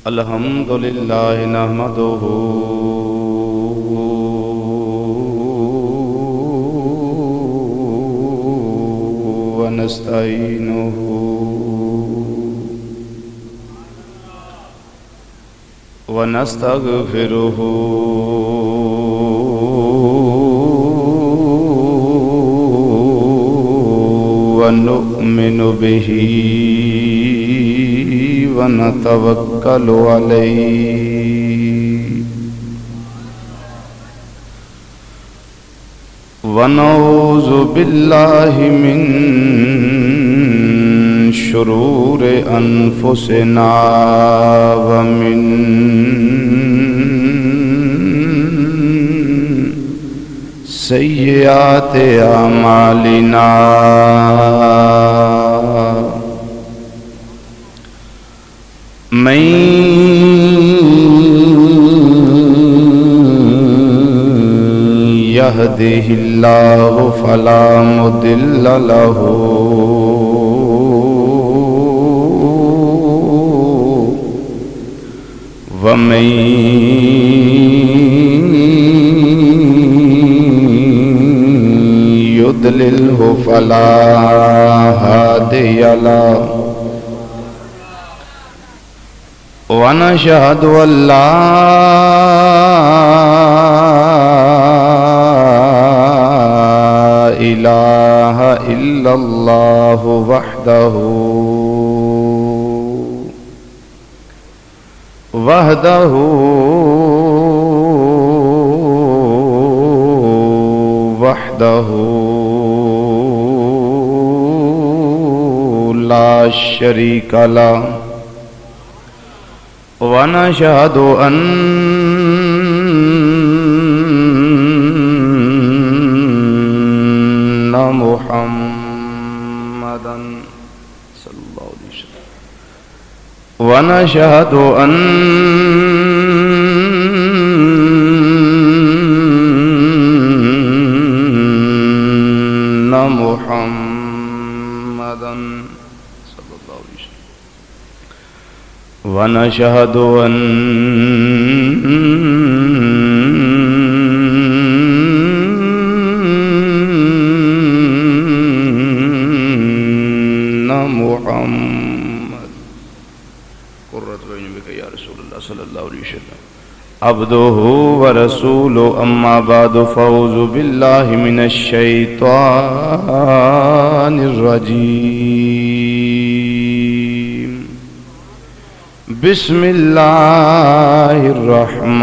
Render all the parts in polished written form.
الحمد لله نحمده ونستعينه ونستغفره ونؤمن به ونتوكل عليه ونعوذ بالله من شرور أنفسنا ومن سيئات أعمالنا من يهده الله فلا مضل له ومن يضلله فلا هادي له ونشهد أن لا إله إلا الله وحده لا شريك له ونشهد أن محمدا صلى الله عليه وسلم ونشهد أن محمدا صلى الله عليه وسلم ونشهد أن محمد قرة عين بك يا رسول الله صلى الله عليه وسلم عبده ورسوله أما بعد فأعوذ بالله من الشيطان الرجيم بسم الله الرحمن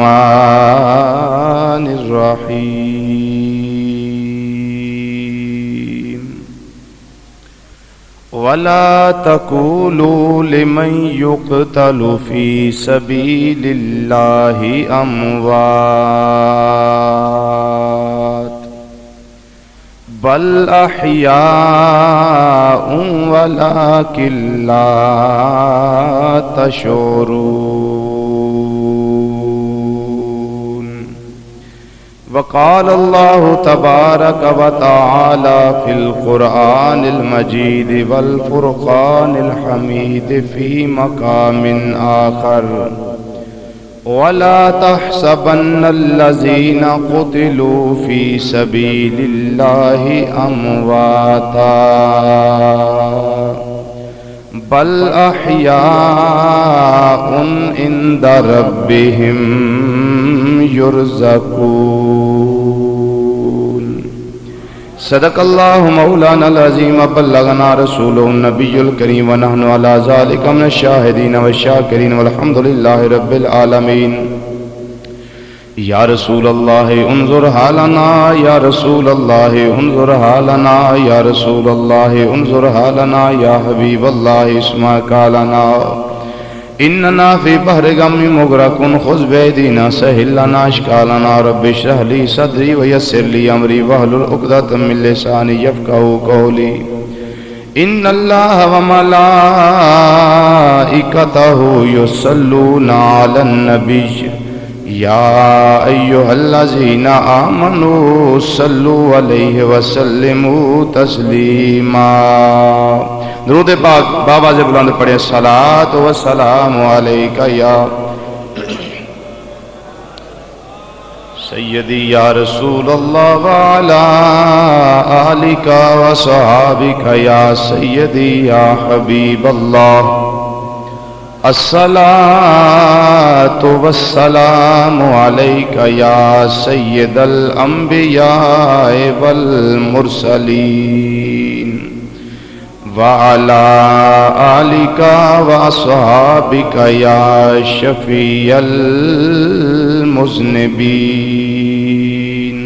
الرحيم ولا تقولوا لمن يقتل في سبيل الله أموات بل أحياء ولكن لا تشعرون وقال الله تبارك وتعالى في القرآن المجيد والفرقان الحميد في مقام آخر ولا تحسبن الذين قتلوا في سبيل الله أمواتا بل أحياء عند ربهم يرزقون صدق الله مولانا العظيم بلغنا رسوله النبي الكريم ونحن على ذلك من الشاهدين والشاكرين والحمد لله رب العالمين یا رسول اللہ انظر حالنا یا رسول اللہ انظر حالنا یا رسول اللہ انظر حالنا یا حبیب اللہ اسمع قالنا اننا فی بحر غم مغرق خذ بیدینا سہل لنا اشکالنا رب اشرح لی صدری ویسر لی امری واحلل عقدۃ من لسانی یفقہوا قولی ان اللہ وملائکتہ یصلون علی النبی یا ایہا الذین آمنوا صلوا علیہ وسلموا تسلیما درود پاک بآواز بلند پڑھے صلاۃ و سلام علیکہ یا سیدی یا رسول اللہ وعلا آلکہ و صحابکہ یا سیدی یا حبیب اللہ الصلاۃ والسلام علیکہ یا سید الانبیاء والمرسلین وعلا آلکہ و صحابکہ یا شفیع المذنبین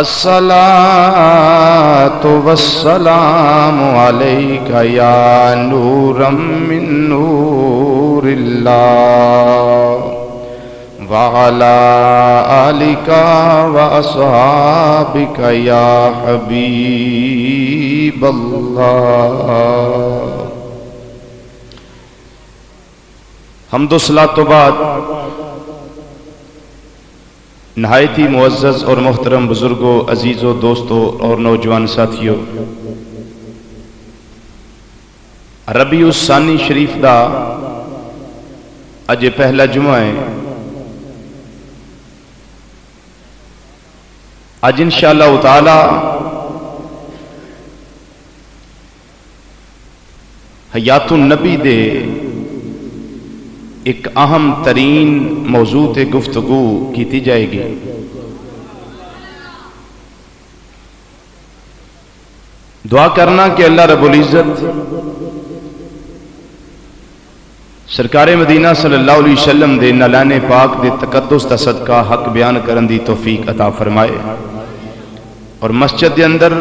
الصلاۃ والسلام علیکہ یا نورا من نور اللہ وعلا آلکہ و اصحابکہ یا حبیب اللہ۔ حمد و صلاۃ تو بعد نہایت ہی معزز اور محترم بزرگوں، عزیزوں، دوستوں اور نوجوان ساتھیوں، ربیع الثانی شریف دا اج پہلا جمعہ ہے۔ اج انشاءاللہ تعالی حیات النبی دے ایک اہم ترین موضوع تے گفتگو کیتی جائے گی۔ دعا کرنا کہ اللہ رب العزت سرکار مدینہ صلی اللہ علیہ وسلم دے نالان پاک دے تقدس دا صدقہ حق بیان کرن دی توفیق عطا فرمائے، اور مسجد دے اندر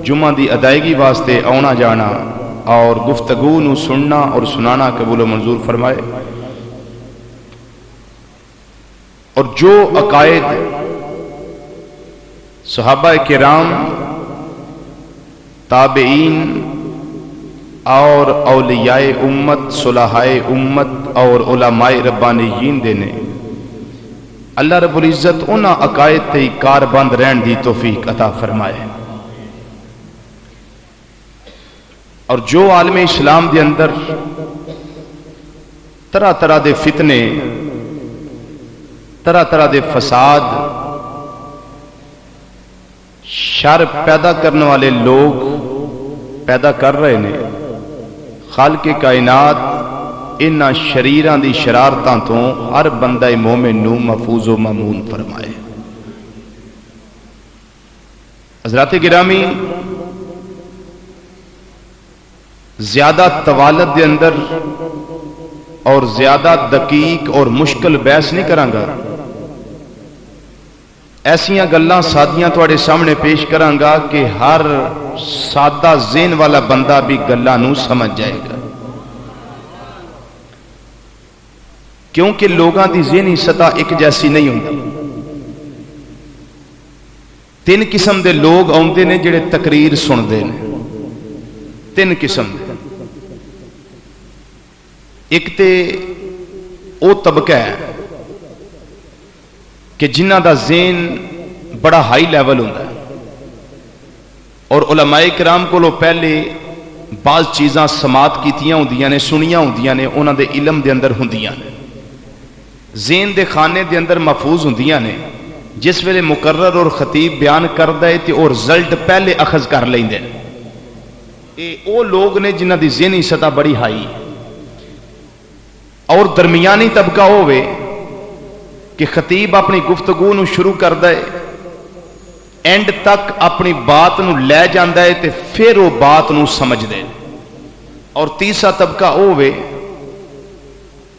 جمعہ دی ادائیگی واسطے آنا جانا اور گفتگو نو سننا اور سنانا قبول و منظور فرمائے، اور جو عقائد صحابہ کرام، تابعین اور اولیاء امت، صلحاء امت اور علماء ربانیین دینے، اللہ رب العزت انہا عقائد تے کار بند رہن دی توفیق عطا فرمائے، اور جو عالم اسلام دے اندر طرح طرح دے فتنے، طرح طرح دے فساد، شر پیدا کرنے والے لوگ پیدا کر رہے ہیں، خالق کائنات انہاں شریراں دی شرارتاں تو ہر بندہ مومن نو محفوظ و مامون فرمائے۔ حضرات گرامی، زیادہ طوالت دے اندر اور زیادہ دقیق اور مشکل بحث نہیں کراں گا، ایسیاں گلاں سادیاں تواڈے سامنے پیش کراں گا کہ ہر سادہ ذہن والا بندہ بھی گلاں نو سمجھ جائے گا، کیونکہ لوگاں دی ذہنی سطح ایک جیسی نہیں ہوندی۔ تین قسم دے لوگ آوندے نے جڑے تقریر سندے نے، تین قسم دے۔ ایک تے او طبقہ ہے کہ جنہ دا ذہن بڑا ہائی لیول ہوندا ہے، اور علماء کرام کو پہلے بعض چیزاں سماعت کیتیاں ہوندیاں نے، سنیاں ہوندیاں نے، انہاں دے علم دے اندر ہوندیاں نے، ذہن دے خانے دے اندر محفوظ ہوندیاں نے، جس ویلے مقرر اور خطیب بیان کردا ہے تے او رزلٹ پہلے اخذ کر لیندے نے۔ اے او لوگ نے جنہاں دی ذہنی سطح بڑی ہائی ہے، اور درمیانی طبقہ ہوئے کہ خطیب اپنی گفتگو نو شروع کردا ہے، اینڈ تک اپنی بات نو لے جاندا ہے تے پھر وہ بات نو سمجھ دے۔ اور تیسرا طبقہ ہوئے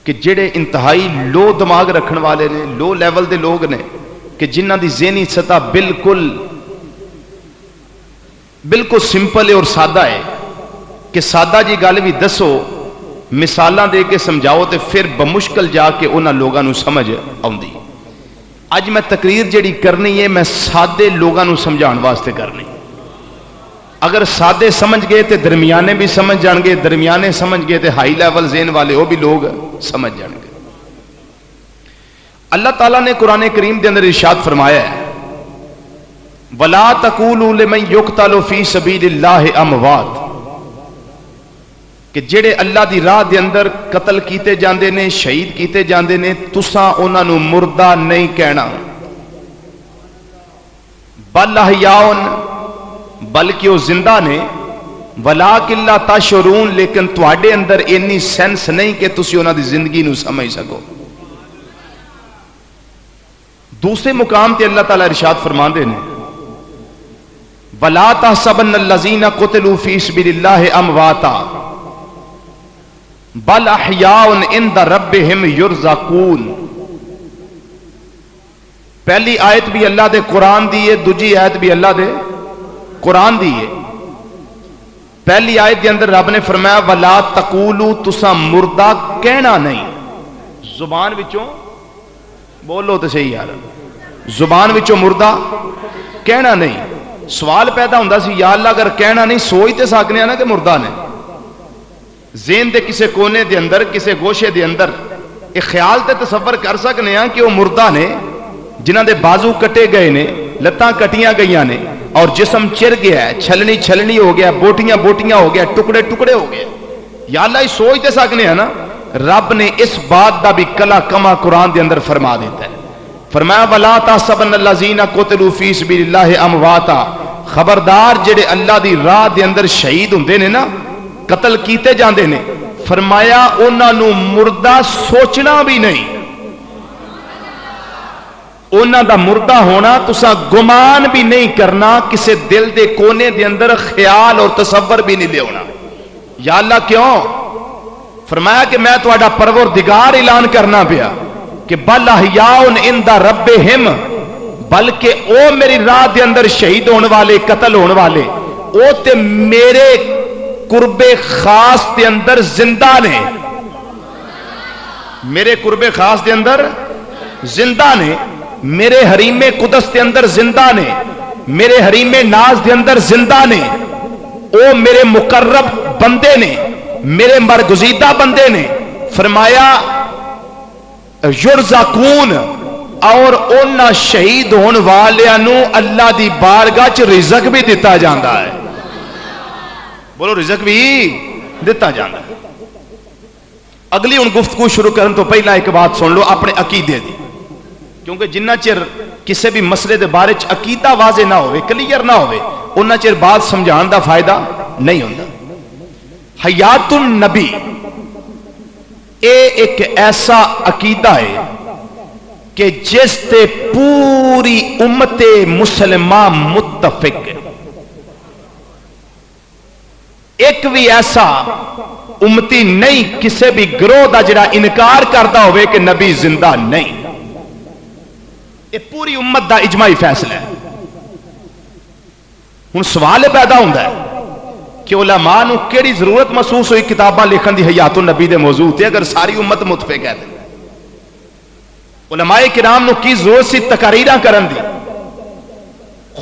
کہ جڑے انتہائی لو دماغ رکھن والے نے، لو لیول دے لوگ نے، کہ جنہ دی ذہنی سطح بالکل سمپل ہے اور سادہ ہے، کہ سادہ جی گل بھی دسو، مثالاں دے کے سمجھاؤ تے پھر بمشکل جا کے انہاں لوگاں نو سمجھ آوندی۔ اج میں تقریر جڑی کرنی ہے میں سادے لوگاں نو سمجھان واسطے کرنی۔ اگر سادے سمجھ گئے تے درمیانے بھی سمجھ جان گے، درمیانے سمجھ گئے تے ہائی لیول ذہن والے وہ بھی لوگ سمجھ جان گے۔ اللہ تعالیٰ نے قرآن کریم دے اندر ارشاد فرمایا ہے، وَلَا تَقُولُوا لِمَنْ يُقْتَلُ فِي سَبِيلِ اللَّهِ أَمْوَاتٌ، کہ جڑے اللہ دی راہ دے اندر قتل کیتے جاندے نے، شہید کیتے جاندے نے، تساں انہاں نو مردہ نہیں کہنا، بل احیاء، بلکہ وہ زندہ نے، ولیکن لا تشعرون، لیکن تواڈے اندر اتنی سینس نہیں کہ تسی انہاں دی زندگی نو سمجھ سکو۔ دوسرے مقام تے اللہ تعالیٰ ارشاد فرماندے نے وَلَا تَحْسَبَنَّ الَّذِينَ قُتِلُوا فِي سَبِيلِ اللَّهِ أَمْوَاتًا بَلْ أَحْيَاءٌ عِندَ رَبِّهِمْ يُرْزَقُونَ۔ پہلی آیت بھی اللہ دے قرآن دی ہے، دوجی آیت بھی اللہ دے قرآن دی ہے۔ پہلی آیت کے اندر رب نے فرمایا وَلَا تَقُولُوا، تسا مردہ کہنا نہیں، زبان وچوں بولو تو صحیح یار، زبان وچوں مردہ کہنا نہیں۔ سوال پیدا ہوندا سی یا اللہ اگر کہنا نہیں سوچ تے سکنے ہیں نا کہ مردہ نے، ذہن دے کسے کونے دے اندر، کسے گوشے دے اندر ایک خیال تے تصور کر سکنے ہیں کہ وہ مردہ نے جنہاں دے بازو کٹے گئے نے، لتاں کٹیاں گئیاں نے اور جسم چر گیا ہے، چھلنی چھلنی ہو گیا، بوٹیاں بوٹیاں ہو گیا، ٹکڑے ٹکڑے ہو گئے۔ یا اللہ ہی سوچ تے سکنے ہیں نا، رب نے اس بات دا بھی کلا کما قرآن دے اندر فرما دیتا ہے۔ فرمایا وَلَا تَحْسَبَنَّ الَّذِينَ قُتِلُوا فِي سَبِيلِ اللَّهِ أَمْوَاتًا، خبردار جڑے اللہ دی راہ دے اندر شہید ہوندے نے نا، قتل کیتے جاندے نے، فرمایا انہاں نو مردہ سوچنا بھی نہیں، انہاں دا مردہ ہونا تسا گمان بھی نہیں کرنا، کسے دل دے کونے دے اندر خیال اور تصور بھی نہیں لے ہونا۔ یا اللہ کیوں؟ فرمایا کہ میں تہاڈا پروردگار اعلان کرنا پیا کہ بل احیاء عند ربہم، بلکہ او میری راہ دے اندر شہید ہونے والے، قتل ہونے والے، او تے میرے قرب خاص دے اندر زندہ نے، میرے قرب خاص دے اندر زندہ نے، میرے حریم قدس دے اندر زندہ نے، میرے حریم ناز دے اندر زندہ نے، او میرے مقرب بندے نے، میرے برگزیدہ بندے نے۔ فرمایا یرزقون، اور انہاں شہید ہون والیاں اللہ دی بارگاہ چ رزق بھی دیتا جاندا ہے۔ بولو رزق بھی دیتا جاندا ہے۔ اگلی ان گفتگو شروع کرن تو پہلا ایک بات سن لو اپنے عقیدے دی، کیونکہ جنہ چر کسی بھی مسئلے دے بارے چ عقیدہ واضح نہ ہوئے، کلیئر نہ ہوئے، انہ چر بات سمجھان دا فائدہ نہیں ہوندا۔ حیات النبی اے ایک ایسا عقیدہ ہے کہ جس تے پوری امت مسلمہ متفق ہے۔ ایک بھی ایسا امتی نہیں کسی بھی گروہ دا جڑا انکار کرتا ہوئے کہ نبی زندہ نہیں، یہ پوری امت دا اجماعی فیصلہ ہے۔ ہن سوال پیدا ہوتا ہے کہ علماء نو کیڑی ضرورت محسوس ہوئی کتاباں لکھن دی حیات النبی دے موضوع تے اگر ساری امت متفق ہے؟ علماء کرام نو کی ضرورت سی تقریراں کرن دی،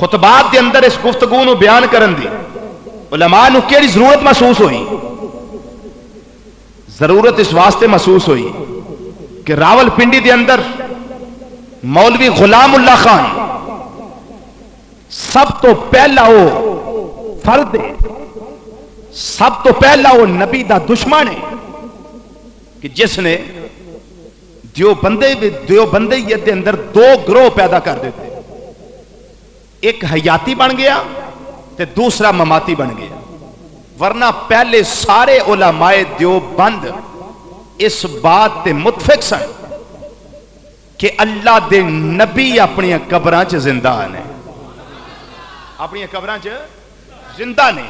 خطبات دے اندر اس گفتگو نو بیان کرن دی؟ علماء نو کیڑی ضرورت محسوس ہوئی؟ ضرورت اس واسطے محسوس ہوئی کہ راول پنڈی دے اندر مولوی غلام اللہ خان سب تو پہلا وہ فرد ہے، سب تو پہلا وہ نبی دا دشمن ہے کہ جس نے دیوبندیت دے اندر دو گروہ پیدا کر دیتے، ایک حیاتی بن گیا تے دوسرا مماتی بن گیا۔ ورنہ پہلے سارے علماء دیوبند اس بات تے متفق سن کہ اللہ دے نبی اپنی قبراں چ زندہ نے، اپنی قبراں چ زندہ نے۔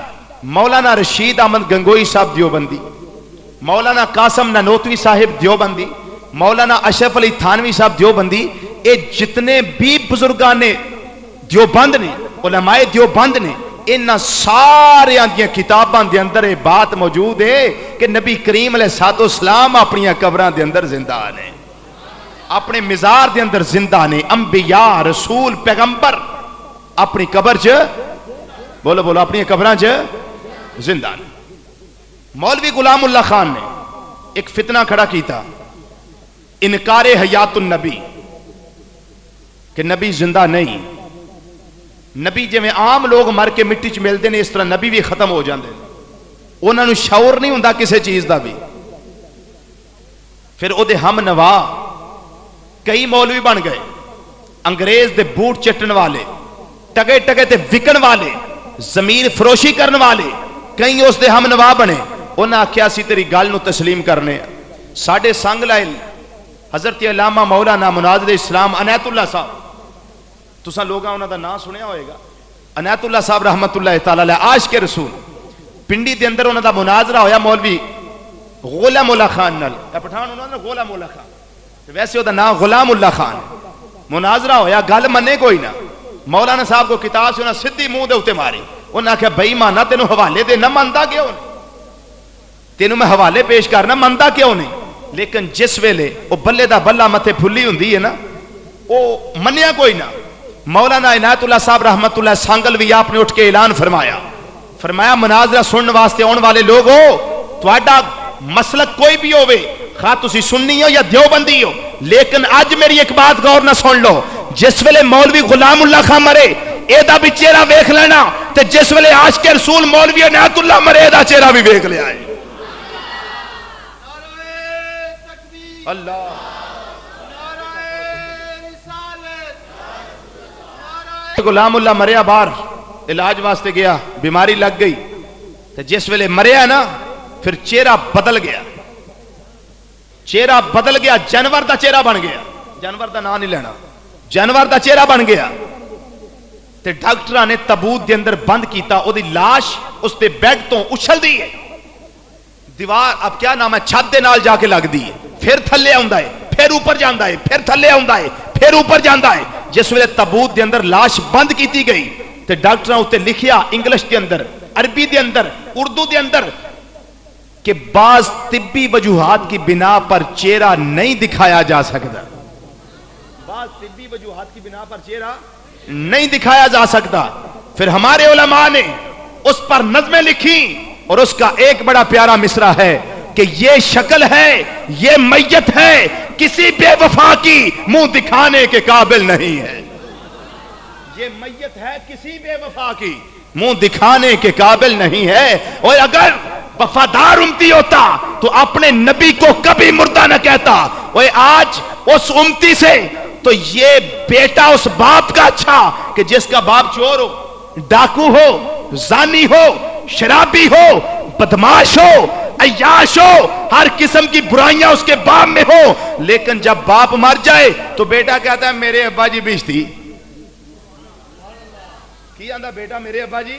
مولانا رشید احمد گنگوئی صاحب دیوبندی، مولانا قاسم نانوتوی صاحب دیوبندی، مولانا اشرف علی تھانوی صاحب دیوبندی، اے جتنے بھی بزرگان نے دیوبند نے، علماء دیوبند نے، ان سارے دیاں کتاباں دے اندر یہ بات موجود ہے کہ نبی کریم علیہ الصلوۃ والسلام اپنی قبراں دے اندر زندہ نے، اپنے مزار دے اندر زندہ نے۔ انبیاء، رسول، پیغمبر اپنی قبر چ بولو بولو اپنی قبراں چ زندہ نے۔ مولوی غلام اللہ خان نے ایک فتنہ کھڑا کیتا، انکار حیات النبی، کہ نبی زندہ نہیں، نبی جی میں عام لوگ مر کے مٹی چ ملتے ہیں اس طرح نبی بھی ختم ہو جاندے ہیں۔ انہوں نے شعور نہیں ہوندا کسی چیز دا بھی. پھر او دے ہم نوا کئی مولوی بن گئے, انگریز دے بوٹ چٹن والے, ٹگے ٹگے تے وکن والے, ضمیر فروشی کرن والے, کئی اس دے ہم نوا بنے. انہاں آکھیا سی تیری گل نو تسلیم کرنے. ساڈے سنگ لائل حضرت علامہ مولانا مناظر اسلام عنایت اللہ صاحب, تساں لوگاں انہاں دا نام سنیا ہوئے گا, عنایت اللہ صاحب رحمت اللہ تعالی علیہ عاشق رسول. پنڈی دے اندر انہاں دا مناظرہ ہویا مولوی غلام اللہ خان نال, پٹھان انہاں دا غلام اللہ خان, ویسے او دا نام غلام اللہ خان. مناظرہ ہویا, گل منے کوئی نہ. مولانا صاحب کو کتاب سے انہاں سدھی منہ دے اوتے ماری. انہاں کہا بھائی مانا تینوں حوالے دے نہ مندا کیوں نہیں, تینوں میں حوالے پیش کرنا مندا کیوں نہیں. لیکن جس ویلے او بلے دا بلا متے پھلی ہوندی ہے نا, او منیا کوئی نہ. مولانا عنایت اللہ صاحب رحمت اللہ سانگل بھی آپ نے اٹھ کے اعلان فرمایا مناظرہ سننے واسطے آن والے لوگ ہو, تہاڈا مسلک کوئی بھی ہوئے, خواہ تسی سننی ہو یا دیوبندی ہو, لیکن آج میری ایک بات غور نہ سن لو. جس ویلے مولوی غلام اللہ خان مرے اے دا بھی چہرہ ویکھ لینا, تے جس ویلے عاشق رسول مولوی عنایت اللہ مرے اے دا چہرہ بھی ویکھ لیا ہے. اللہ غلام اللہ مریا باہر علاج واسطے گیا, بیماری لگ گئی, تے جس ویلے مریا نا پھر چہرہ بدل گیا, چہرہ بدل گیا, جانور دا چہرہ بن گیا. جانور دا نام نہیں لینا, جانور دا چہرہ بن گیا. تے ڈاکٹرہ نے تابوت دے اندر بند کیتا, او دی لاش اس دے بیڈ تو اچھل دی ہے, دیوار اب کیا نام ہے چھت دے نال جا کے لگ دی ہے, پھر تھلے آندا ہے, پھر اوپر جاندا ہے, پھر تھلے آندا ہے, پھر اوپر جاندا ہے. جس ویلے تابوت دے اندر لاش بند کیتی گئی تے ڈاکٹراں اوتے لکھیا انگلش دے اندر, عربی دے اندر, اردو دے اندر کہ بعض طبی وجوہات کی بنا پر چہرہ نہیں دکھایا جا سکتا. بعض طبی وجوہات کی بنا پر چہرہ نہیں دکھایا جا سکتا. پھر ہمارے علماء نے اس پر نظمیں لکھی اور اس کا ایک بڑا پیارا مصرع ہے کہ یہ شکل ہے, یہ میت ہے, کسی بے وفا کی منہ دکھانے کے قابل نہیں ہے. یہ میت ہے, کسی بے وفا کی منہ دکھانے کے قابل نہیں ہے. اور اگر وفادار امتی ہوتا تو اپنے نبی کو کبھی مردہ نہ کہتا. اور آج اس امتی سے تو یہ بیٹا اس باپ کا اچھا کہ جس کا باپ چور ہو, ڈاکو ہو, زانی ہو, شرابی ہو, بدماش ہو, عیاش ہو, ہر قسم کی برائیاں اس کے باپ میں ہو, لیکن جب باپ مر جائے تو بیٹا کہتا ہے میرے ابا جی بشتی. کی آندا بیٹا میرے ابا جی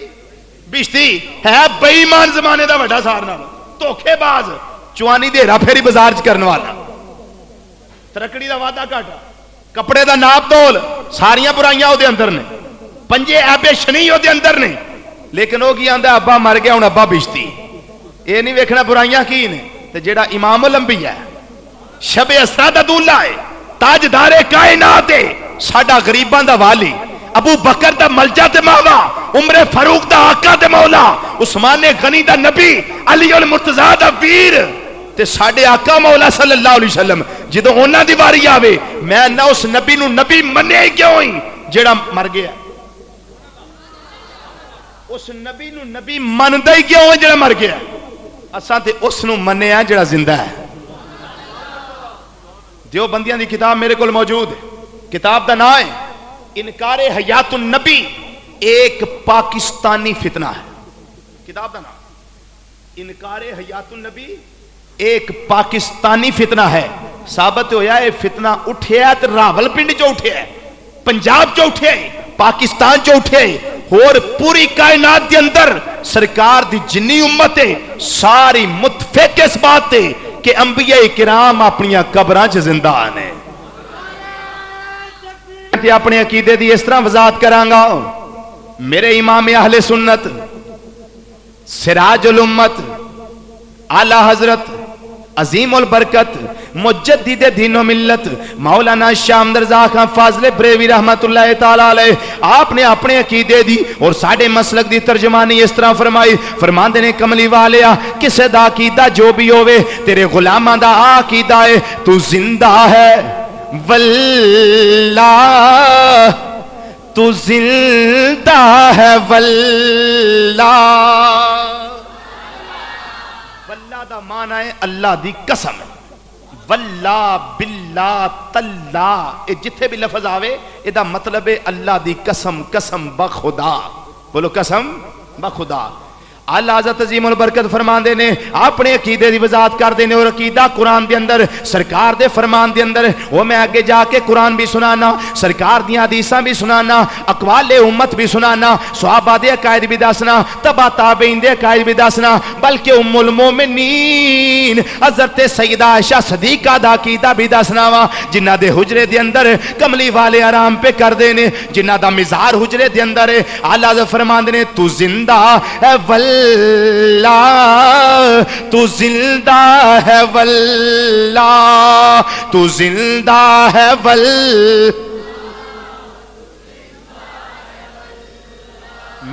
بشتی ہے, بے ایمان زمانے دا بڑا سارنا, دھوکے باز, چوانی دیرا پھیری بازار چ کرن والا, ترکڑی دا وعدہ کاٹا, کپڑے دا ناپ تول, ساریاں برائیاں او دے اندر نے, پنجے ایبے شنی او دے اندر نے. لیکن وہ کی آندا ابا مر گیا ہن ابا بشتی. اے نہیں ویکھنا برائیاں کی نے. تے جیڑا امام الانبیاء ہے, شب اسرا دا دولہ ہے, تاجدار کائنات ہے, ساڈا غریباں دا والی, ابو بکر دا ملجا تے ماوا, عمر فاروق دا آقا تے مولا, عثمان غنی دا نبی, علی المرتضی دا ویر, تے ساڈے آقا مولا صلی اللہ علیہ وسلم جدوں انہاں دی واری آوے میں نہ اس نبی نو نبی منیا ہی کیوں ہی جیڑا مر گیا, اس نبی نو نبی مندا ہی کیوں ہے جیڑا مر گیا. اساں تے اس نو منیا جیڑا زندہ ہے. دیوبندیاں دی کتاب میرے کول موجود ہے, کتاب دا نام ہے انکار حیات النبی ایک پاکستانی فتنہ ہے. کتاب دا نام انکار حیات النبی ایک پاکستانی فتنہ ہے. ثابت ہویا ہے فتنہ اٹھیا تے راول پنڈ چ اٹھیا ہے, پنجاب چ اٹھیا ہے, پاکستان چ اٹھیا ہے, اور پوری کائنات دے اندر سرکار دی جنی امت ہے ساری متفق اس بات ہے کہ انبیاء کرام اپنی قبراں چ زندہ نے. تے اپنے عقیدے دی اس طرح وضاحت کراں گا. میرے امام اہل سنت سراج الامت اعلی حضرت عظیم البرکت مجدد دین و ملت مولانا شاہ حمد رضا خان فاضل بریلوی رحمت اللہ تعالی علیہ, آپ نے اپنے عقیدے دی اور ساڈے مسلک دی ترجمانی اس طرح فرمائی. فرماندے نے کملی والیا کسے دا عقیدہ جو بھی ہوے تیرے غلاماں دا عقیدہ ہے تو زندہ ہے واللہ, تو زندہ ہے واللہ. معنی ہے اللہ دی قسم. واللہ باللہ تاللہ یہ جتھے بھی لفظ آوے یہ دا مطلب ہے اللہ دی قسم, قسم بخدا. بولو قسم بخدا. اللہ حضرت عظیم البرکت فرمان دینے اپنے عقیدے دی وضاحت کر دینے اور عقیدہ قرآن دے اندر سرکار دے فرمان دے اندر وہ میں آگے جا کے قرآن بھی سنانا, سرکار دیاں حدیثاں بھی سنانا, اقوال امت بھی سنانا, صحابہ دے عقائد بھی دسنا, تبع تابعین دے عقائد بھی دسنا, بلکہ ام المومنین حضرت سیدہ عائشہ صدیقہ دا عقیدہ بھی دسنا وا جنہ دے حجرے دے اندر کملی والے آرام پہ کر دینے, جنہ دا مزار حجرے دے اندر ہے. اللہ حضرت فرمان دینے تو زندہ ہے واللہ تو زندہ ہے واللہ تو زندہ ہے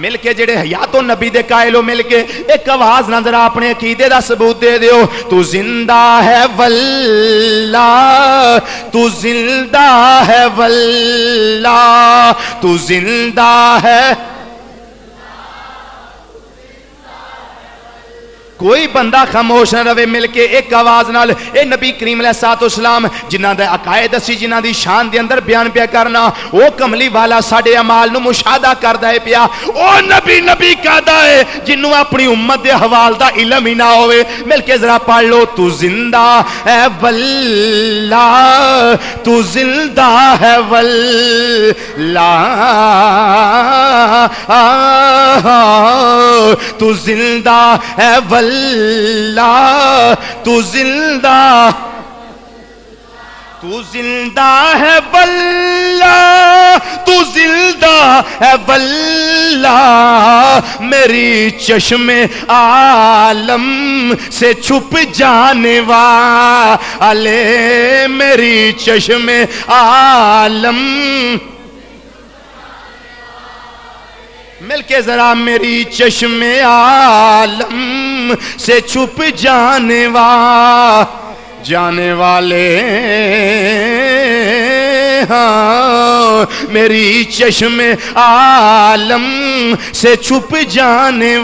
مل کے جڑے حیات و نبی دے قائلو مل کے ایک آواز نہ ذرا اپنے عقیدے دا ثبوت دے دیو. تو زندہ ہے واللہ تو زندہ ہے واللہ تو زندہ ہے. کوئی بندہ خاموش نہ رہے, مل کے ایک آواز نال اے نبی کریم علیہ الصلوۃ والسلام جنہ دے عقائد اسی جنہ دی شان دے اندر بیان پیا کرنا او کملی والا ساڈے اعمال نو مشاہدہ کردا ہے پیا. او نبی نبی کہدا ہے جنوں اپنی امت دے حوال دا علم ہی نہ ہوے. مل کے ذرا پڑھ لو تو زندہ ہے واللہ تو زندہ ہے واللہ تو زندہ ہے واللہ تو زندہ ہے واللہ تو زندہ ہے واللہ میری چشم عالم سے چھپ جانے والے میری چشم عالم. مل کے ذرا میری چشم عالم سے چھپ جانے والے ہاں میری چشم عالم سے چھپ جانے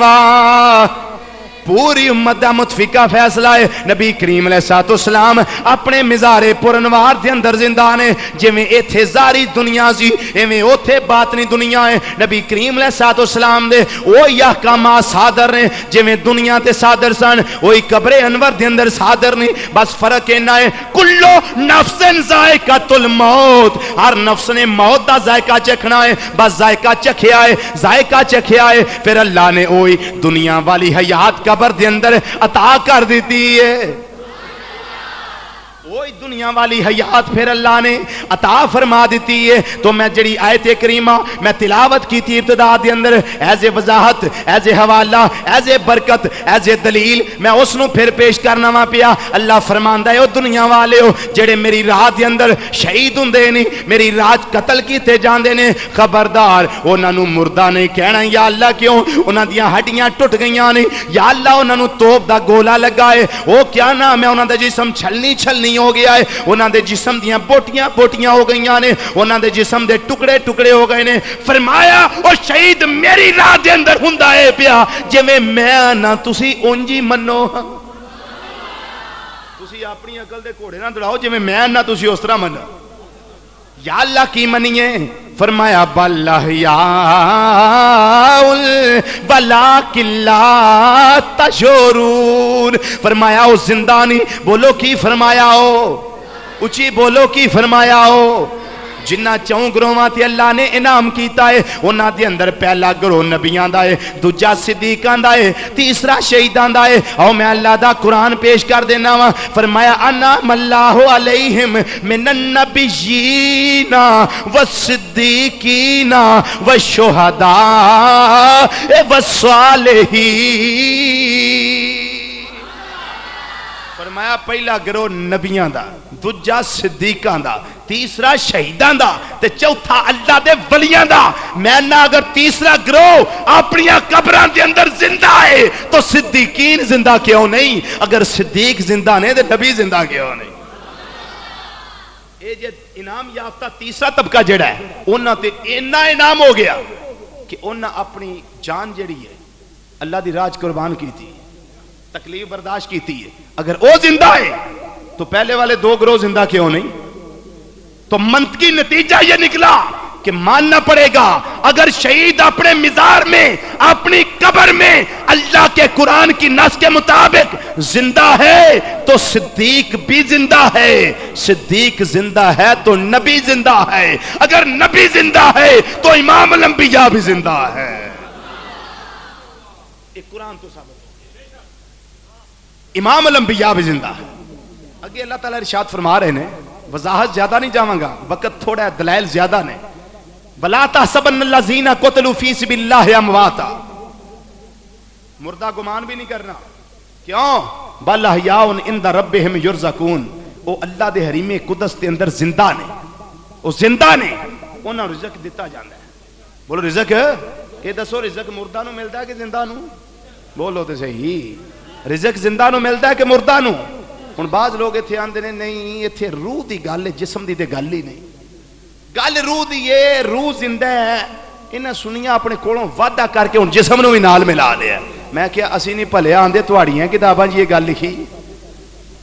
پوری امت دا متفقہ فیصلہ ہے. نبی کریم علیہ الصلوۃ والسلام اپنے مزار پر انوار دے اندر زندہ نے. جویں ایتھے ظاہری دنیا سی ایویں اوتھے باطنی دنیا ہے. نبی کریم علیہ الصلوۃ والسلام دے وہی احکامات صادر نے جویں دنیا تے صادر سن وہی قبر انور دے اندر صادر نے. بس فرق اینا ہے کلو نفس ذائقۃ الموت, ہر نفس نے موت دا ذائقہ چکھنا ہے. بس ذائقہ چکھیا ہے, ذائقہ چکھیا ہے, پھر اللہ نے وہی دنیا والی حیات قبر دے اندر عطا کر دیتی ہے. وہی دنیا والی حیات پھر اللہ نے عطا فرما دیتی ہے. تو میں جڑی آیت کریمہ میں تلاوت کی تھی ابتدا دے اندر ایز اے وضاحت, ایز اے حوالہ, ایز اے برکت, ایز اے دلیل میں اس نو پھر پیش کرنا وا پیا. اللہ فرماندا ہے او دنیا والے ہو جڑے میری راہ دے اندر شہید ہوندے نے, میری راہ قتل کیتے جاندے نے, خبردار انہاں نو مردہ نہیں کہنا. یا اللہ کیوں؟ انہاں دیاں ہڈیاں ٹوٹ گئیاں نے. یا اللہ انہاں نو توپ دا گولا لگا ہے. او کیا نام ہے انہاں دا جسم چھلنی ہو گیا ہے. انہاں دے جسم دیاں بوٹیاں ہو گئیاں نے. انہاں دے جسم دے ٹکڑے ہو گئے نے. فرمایا او شہید میری راہ دے اندر ہوندا ہے پیا جویں میں نہ تسی اونجی منو. تسی اپنی عقل دے گھوڑے نہ دوڑاؤ جویں میں نہ تسی اس طرح منو. یا اللہ کی منیے؟ فرمایا وَلَٰكِن لَّا تَشْعُرُونَ. فرمایا او زندہ نہیں. بولو کی فرمایا ہو, اچھی بولو کی فرمایا ہو. جنہ چون گروہاں تے اللہ نے انعام کیتا ہے انہاں دے اندر پہلا گروہ نبیاں دا ہے, دوجا صدیقاں دا ہے, تیسرا شہیداں دا ہے. او میں اللہ دا قرآن پیش کر دینا وا. فرمایا انعم اللہ علیہم من النبیین والصدیقین والشہداء والصالحین. فرمایا پہلا گروہ نبیاں دا, دوجا صدیقاں دا, تیسرا شہیداں دا, تے چوتھا اللہ دے ولیاں دا. میں نہ اگر تیسرا گروہ اپنی قبراں دے اندر زندہ ہے تو صدیقین زندہ کیوں نہیں؟ اگر صدیق زندہ نہیں تے نبی زندہ کیوں نہیں؟ اے جے انعام یافتہ تیسرا طبقہ جڑا ہے انہاں تے اتنا انعام ہو گیا کہ انہاں اپنی جان جڑی ہے اللہ دی راہ قربان کی تھی, تکلیف برداشت کیتی ہے. اگر وہ زندہ ہے تو پہلے والے دو گروہ زندہ کیوں نہیں؟ تو منطقی نتیجہ یہ نکلا کہ ماننا پڑے گا اگر شہید اپنے مزار میں اپنی قبر میں اللہ کے قرآن کی نص کے مطابق زندہ ہے تو صدیق بھی زندہ ہے. صدیق زندہ ہے تو نبی زندہ ہے. اگر نبی زندہ ہے تو امام الانبیاء بھی زندہ ہے. ایک قرآن تو ثابت امام الانبیاء بھی زندہ ہے. اگے اللہ تعالیٰ ارشاد فرما رہے ہیں, وضاحت زیادہ نہیں جاواں گا, وقت تھوڑا ہے, دلائل زیادہ نے. بلا تحسبن الذین قتلوا فی سبیل اللہ امواتا, مردہ گمان بھی نہیں کرنا. کیوں؟ بل احیاء عند ربہم یرزقون, وہ اللہ دے حریم قدس دے اندر زندہ نے, وہ زندہ نے, انہاں رزق دیتا جاندا ہے. بولو رزق, یہ دسو رزق مردہ نو ملدا ہے کہ زندہ نو؟ بولو تے صحیح, رزق زندہ نو ملدا ہے کہ مردہ نو؟ ہن بعض لوگ ایتھے آندے نے نہیں ایتھے روح دی گل ہے, جسم دی تے گل ہی نہیں. گل روح دی ہے, روح زندہ ہے. انہاں سنیاں اپنے کولوں وعدہ کر کے ہن جسم نو بھی نال ملا لیا. میں کہیا اسی نہیں بھلے آندے تہاڑیاں کتاباں یہ گل لکھی,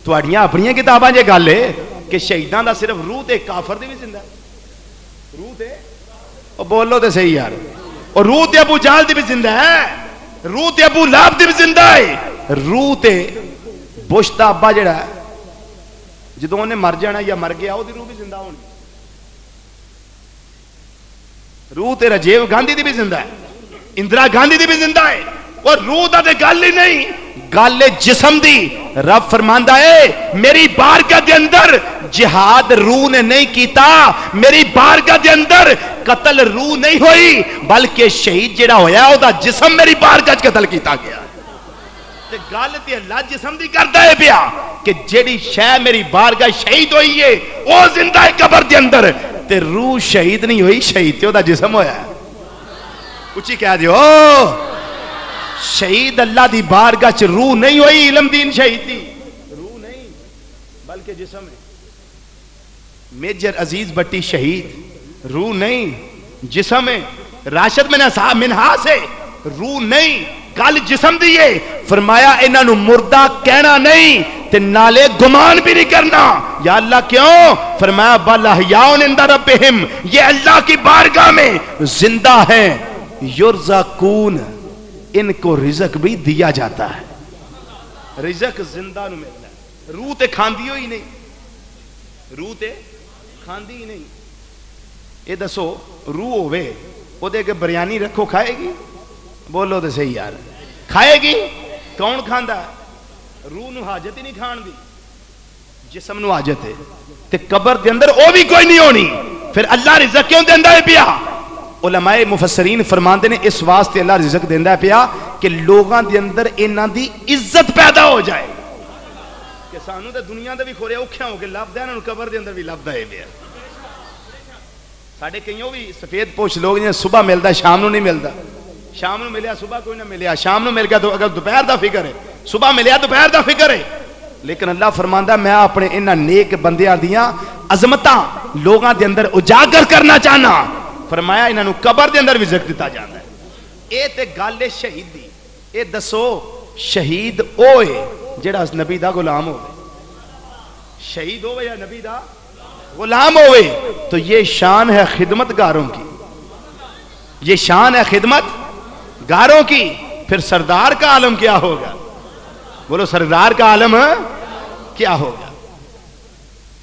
تہاڑیاں اپنیاں کتاباں یہ گل ہے کہ شہیداں دا صرف روح تے کافر دی بھی زندہ ہے. روح تے او بولو تے صحیح یار, اور روح تے ابو جہل دی بھی زندہ ہے, روح تے ابو لہب دی بھی زندہ ہے. روح تے بش دا ابا جڑا ہے جدوں انہیں مر جانا یا مر گیا, وہ دی روح بھی زندہ ہونی. روح تے راجیو گاندھی دی بھی زندہ ہے, اندرا گاندھی دی بھی زندہ ہے. اور روح دا تے گل ہی نہیں, گل جسم دی. رب فرماندا ہے میری بارگاہ دے اندر جہاد روح نے نہیں کیتا, میری بارگاہ دے اندر قتل روح نہیں ہوئی, بلکہ شہید جڑا ہویا او دا جسم میری بارگاہ وچ قتل کیتا گیا. تے گل تے اللہ جسم دی کردا ہے پیا کہ جیڑی شے میری بارگاہ شہید ہوئی ہے او زندہ ہے قبر دے اندر, تے روح شہید نہیں ہوئی, شہید تے او دا جسم ہویا ہے. اچھی کہہ دیو, شہید اللہ دی بارگاہ چ روح نہیں ہوئی, علم دین شہید دی روح نہیں بلکہ جسم ہے. میجر عزیز بٹی شہید روح نہیں جسم ہے. راشد منہا سے روح نہیں, گل جسم دی ہے. فرمایا انہاں نو مردہ کہنا نہیں تے نالے گمان بھی نہیں کرنا. یا اللہ کیوں؟ فرمایا بل احیاء عند ربہم, یہ اللہ کی بارگاہ میں زندہ ہیں. یرزقون, ان کو رزق بھی دیا جاتا ہے. رزق زندہ نو ملتا ہے. روح تے کھاندی ہوئی نہیں, روح تے کھاندی ہی نہیں. یہ دسو روح ہوئے او دے کے بریانی رکھو کھائے گی؟ بولو تے صحیح یار, کھائے گی؟ کون کھاندا ہے؟ روح نو حاجت ہی نہیں کھان دی, جسم نو حاجت ہے. تے قبر دے اندر او بھی کوئی نہیں ہونی, پھر اللہ رزق کیوں دیندا ہے پیا؟ علماء مفسرین فرماندے نے اس واسطے اللہ رزق دیندا ہے پیا کہ لوگاں دے اندر انہاں دی عزت پیدا ہو جائے. کہ سانو تے دنیا دے بھی کھورے اوکھیاں ہو کے لبدا انہاں نو قبر دے اندر بھی لبدا ہے پیا. ساڈے کئیوں بھی سفید پوش لوگ جے صبح ملدا شام نو نہیں ملدا, شام نو ملیا صبح کوئی نہ ملیا, شام نو مل گیا تو اگر دوپہر دا فکر ہے, صبح ملیا دوپہر دا فکر ہے. لیکن اللہ فرماندا میں اپنے انہاں نیک بندیاں دیاں عظمتاں لوگاں دے اندر اجاگر کرنا چاہنا. فرمایا انہاں نو قبر دے اندر بھی رزق دتا جاندا ہے. اے تے گل ہے شہید دی. اے دسو شہید اوے جڑا نبی دا غلام ہوے, شہید ہوے یا نبی دا غلام ہوے, تو یہ شان ہے خدمت گاروں کی, یہ شان ہے خدمت گاروں کی. پھر سردار کا عالم کیا ہوگا؟ بولو سردار کا عالم کیا ہوگا؟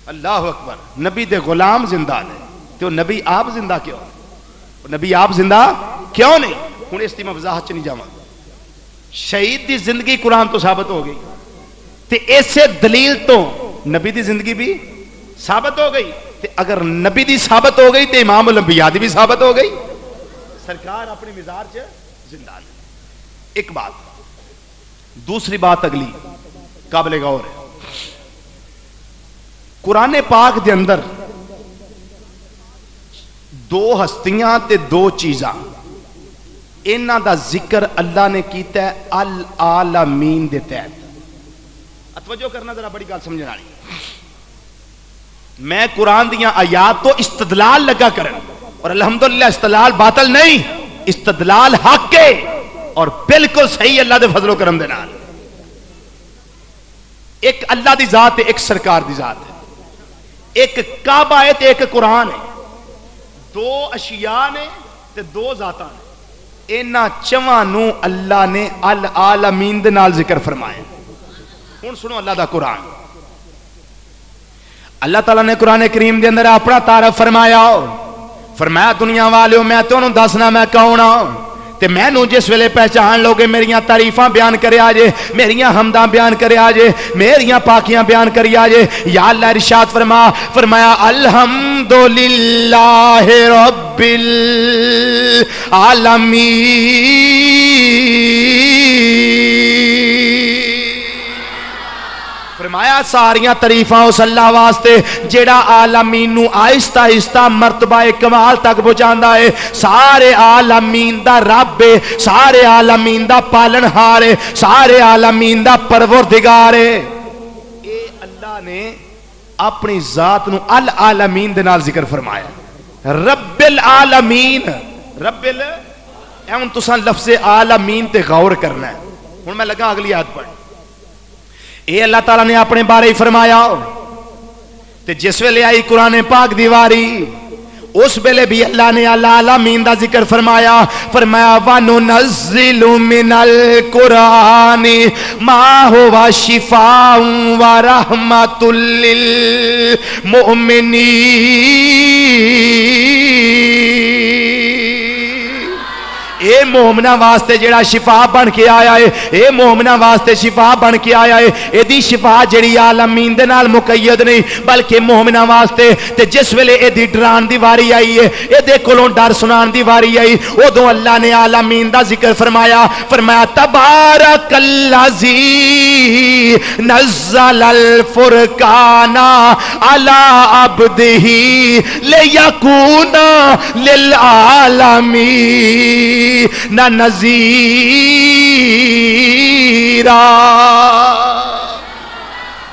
اللہ اکبر. نبی دے غلام زندہ نے تو نبی آپ زندہ کیوں؟ نبی آپ زندہ کیوں نہیں؟ ہن اس دی میں وضاحت چ نہیں جاواں. شہید دی زندگی قرآن تو ثابت ہو گئی, تے ایسے دلیل تو نبی دی زندگی بھی ثابت ہو گئی. تے اگر نبی دی ثابت ہو گئی تے امام الانبیاء دی بھی ثابت ہو گئی. سرکار اپنی مزار چ زندہ ہے. ایک بات. دوسری بات اگلی قابل غور ہے. قرآن پاک دے اندر دو ہستیاں تے دو چیزاں انہاں دا ذکر اللہ نے کیتا ہے العالمین دے تحت. توجہ کرنا ذرا, بڑی گل سمجھن والی. میں قرآن دیاں آیات تو استدلال لگا کرن, اور الحمدللہ استدلال باطل نہیں, استدلال حق ہے اور بالکل صحیح اللہ دے فضل و کرم دے نال. ایک اللہ دی ذات ہے، ایک سرکار دی ذات ہے، ایک کعبہ ہے تے ایک قرآن ہے، دو اشیاء نے تے دو ذاتاں نے، انہاں چواں نو اللہ نے العالمین دے نال ذکر فرمایا۔ ہن سنو اللہ دا قرآن، اللہ تعالیٰ نے قرآن کریم دے اندر اپنا تعارف فرمایا، فرمایا دنیا والیو میں تانوں دسنا میں کون ہاں، تے میں نو جس ویلے پہچان لوگے میریاں تعریفاں بیان کرے آجے، میریاں حمداں بیان کرے آجے، میریاں پاکیاں بیان کرے آجے۔ یا اللہ ارشاد فرمایا الحمدللہ رب العالمین، فرمایا ساریاں تعریفاں اس اللہ واسطے جیڑا عالمین نو آہستہ آہستہ مرتبہ کمال تک پہنچاندا ہے، سارے عالمین دا رب ہے، سارے عالمین دا پالن ہار ہے، سارے عالمین دا پروردگار ہے۔ اے اللہ نے اپنی ذات نو العالمین دے نال ذکر فرمایا، رب العالمین، رب ہن تساں لفظ عالمین تے غور کرنا ہے۔ ہن میں لگا اگلی آیت پڑھ، اے اللہ تعالیٰ نے اپنے بارے ہی فرمایا، تے جس ویلے آئی قرآن پاک دیواری اس ویلے بھی اللہ نے العالمین دا ذکر فرمایا، فرمایا وَنُنَزِّلُ مِنَ الْقُرْآنِ مَا هُوَ شِفَاءٌ وَرَحْمَةٌ لِّلْمُؤْمِنِينَ، اے مومنہ واسطے جڑا شفا بن کے آیا ہے، اے مومنہ واسطے شفا بن کے آیا ہے، اے دی شفا جڑی عالمین دے نال مقید نہیں بلکہ مومنہ واسطے، تے جس ویلے اے دی ڈران دی واری آئی ہے، اے دے کولوں ڈر سنان دی واری آئی، ادوں اللہ نے عالمین دا ذکر فرمایا، فرمایا تبارک الذی نزل الفرقان علی عبدہ لیکون للعالمین نہ نذیرا۔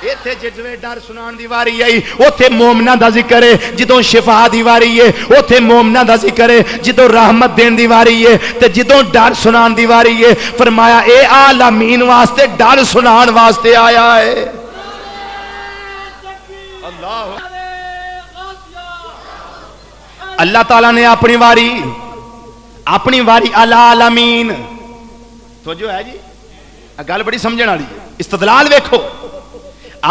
ایتھے جدوے ڈر سنان دی واری آئی اوتھے مومنہ دا ذکر ہے، جدوں شفا دی واری ہے اوتھے مومنہ دا ذکر ہے، جدوں رحمت دین دی واری ہے تے جدوں ڈر سنان دی واری ہے، فرمایا اے عالمین واسطے ڈر سنان واسطے آیا ہے۔ اللہ تعالیٰ نے اپنی واری العالمین، تو جو ہے جی گل بڑی سمجھن والی ہے، استدلال ویکھو،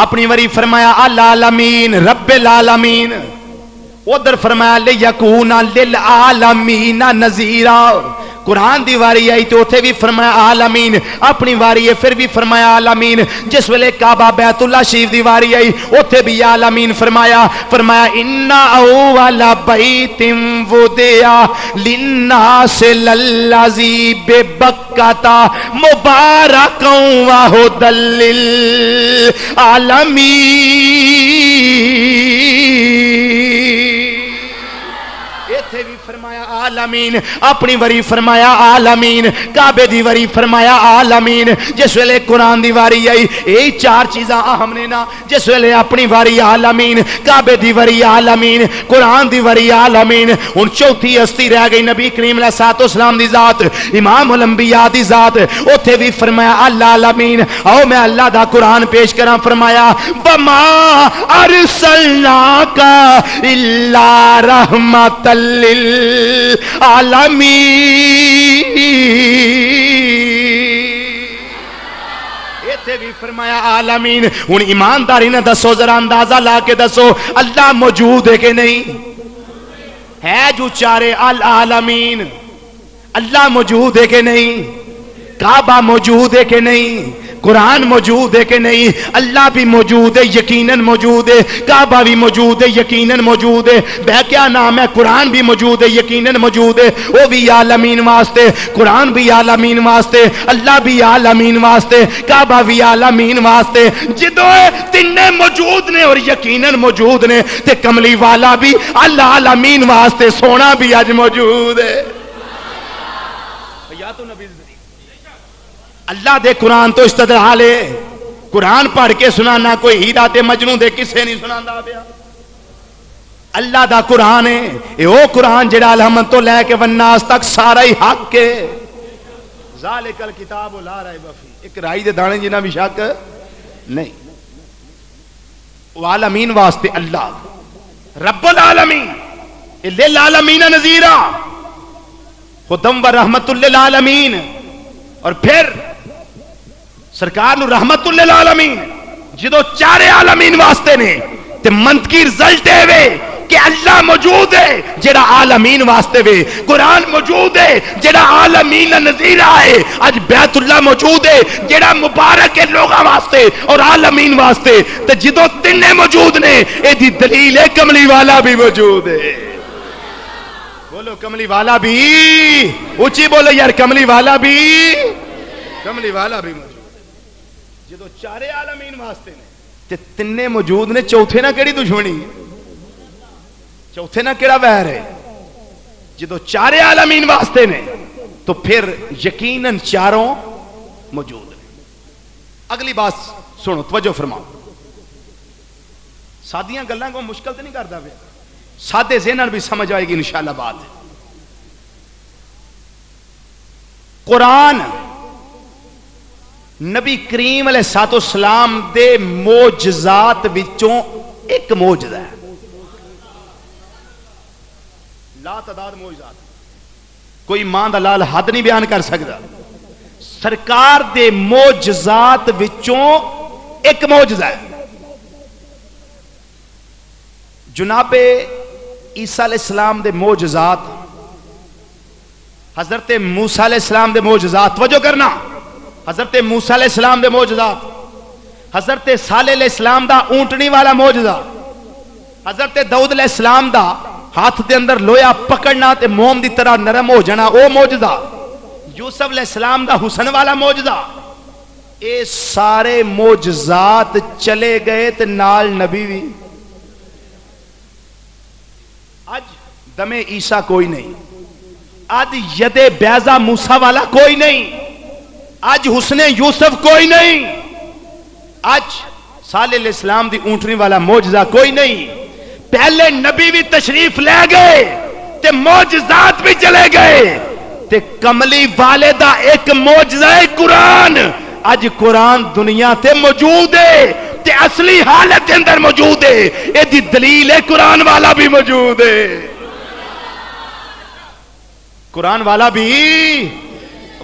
اپنی واری فرمایا العالمین رب العالمین، ادھر فرمایا لیکون للعالمین نذیرا، قرآن دی واری آئی تو اتھے بھی فرمایا عالمین، اپنی واری ہے پھر بھی فرمایا عالمین، جس ویلے کعبہ بیت اللہ شریف دی واری آئی اتھے بھی عالمین فرمایا، فرمایا اِنَّا اَوَّلَ بَيْتٍ وُضِعَ لِلنَّاسِ لَلَّذِي بِبَكَّةَ مُبَارَكًا وَهُدًى لِّلْعَالَمِينَ، ایتھے بھی فرمایا عالمین، اپنی وری فرمایا عالمین، کعبے دی وری فرمایا عالمین، جس ویلے قرآن دی واری آئی یہی چار چیزاں اہم نے نا، جس ویلے اپنی واری عالمین، کعبے دی وری عالمین، قرآن دی وری عالمین، ان چوتھی ہستی رہ گئی نبی کریم علیہ السلام دی ذات، امام الانبیاء دی ذات، اوتھے بھی فرمایا العالمین۔ آؤ میں اللہ دا قرآن پیش کراں، فرمایا وَمَا أَرْسَلْنَاكَ إِلَّا رَحْمَةً لِّلْعَالَمِينَ، ایتھے بھی فرمایا عالمین۔ ان ایمانداری نے دسو، ذرا اندازہ لا کے دسو اللہ موجود ہے کہ نہیں ہے؟ جو چارے العالمین، اللہ موجود ہے کہ نہیں؟ کعبہ موجود ہے کہ نہیں؟ قرآن موجود ہے کہ نہیں؟ اللہ بھی موجود ہے، یقیناً موجود ہے، کعبہ بھی موجود ہے، یقیناً موجود ہے، بہ کیا نام ہے، قرآن بھی موجود ہے، یقیناً موجود ہے، وہ بھی عالمین واسطے، قرآن بھی عالمین واسطے، اللہ بھی عالمین واسطے، کعبہ بھی عالمین واسطے، جدو تینے موجود نے اور یقیناً موجود نے، تے کملی والا بھی العالمین واسطے، سونا بھی آج موجود ہے۔ یا تو نبی اللہ دے قرآن تو استدلال ہے، قرآن پڑھ کے سنانا کوئی ہیرا تے مجنوں دے کسے نہیں سناندا پیا، اللہ دا قرآن ہے، اے او قرآن جڑا الحمد تو لے کے والناس تک سارا ہی حق ہے۔ ذالک الکتاب لا ریب فیہ، ایک رائی دے دانے جنہ بھی شک نہیں۔ عالمین واسطے اللہ رب العالمین للعالمین نذیرا خدم و رحمت للعالمین، اور پھر سرکار نو رحمت للعالمین جدو چارے عالمین واسطے نے تے منطقی رزلٹ ہے وے کہ اللہ موجود ہے جڑا عالمین واسطے وے، قرآن موجود ہے جڑا عالمین نذیر آئے، اج بیت اللہ موجود ہے جڑا مبارک ہے لوگاں واسطے اور عالمین واسطے، تے جدو تینے موجود نے اے دی دلیل ہے کملی والا بھی موجود ہے۔ بولو کملی والا بھی، اونچی بولو یار، کملی والا بھی موجود ہے۔ جدو چارے عالمین واسطے نے تے تینے موجود نے، چوتھے نہ کیڑی دشمنی ہے، چوتھے نہ کیڑا ویر ہے؟ جدو چارے عالمین واسطے نے تو پھر یقیناً چاروں موجود ہیں۔ اگلی بات سنو، توجہ فرماؤ، سادیاں گلاں کو مشکل تو نہیں کرتا پہ، سادے ذہن بھی سمجھ آئے گی انشاءاللہ بات۔ قرآن نبی کریم علیہ السلام دے معجزات وچوں ایک معجزہ ہے، لا تعداد معجزات، کوئی ماں دا لال حد نہیں بیان کر سکتا۔ سرکار دے معجزات وچوں ایک معجزہ ہے، جناب عیسیٰ علیہ السلام دے معجزات، حضرت موسیٰ علیہ السلام دے معجزات، توجہ کرنا، حضرت موسیٰ علیہ السلام دے معجزات، حضرت صالح علیہ السلام دا اونٹنی والا معجزہ، حضرت داؤد علیہ السلام دا ہاتھ دے اندر لویا پکڑنا تے موم دی طرح نرم ہو جانا او معجزہ، یوسف علیہ السلام دا حسن والا معجزہ، اے سارے معجزات چلے گئے تے نال نبی بھی۔ آج دم عیسیٰ کوئی نہیں، آج ید بیضا موسیٰ والا کوئی نہیں، آج حسن یوسف کوئی نہیں، آج صالح علیہ السلام دی اونٹنی والا معجزہ کوئی نہیں۔ پہلے نبی بھی تشریف لے گئے تے معجزات بھی چلے گئے تے کملی والے دا ایک معجزہ ہے قرآن۔ اج قرآن دنیا تے موجود ہے تے اصلی حالت کے اندر موجود ہے، اے دی دلیل ہے قرآن والا بھی موجود ہے، قرآن والا بھی،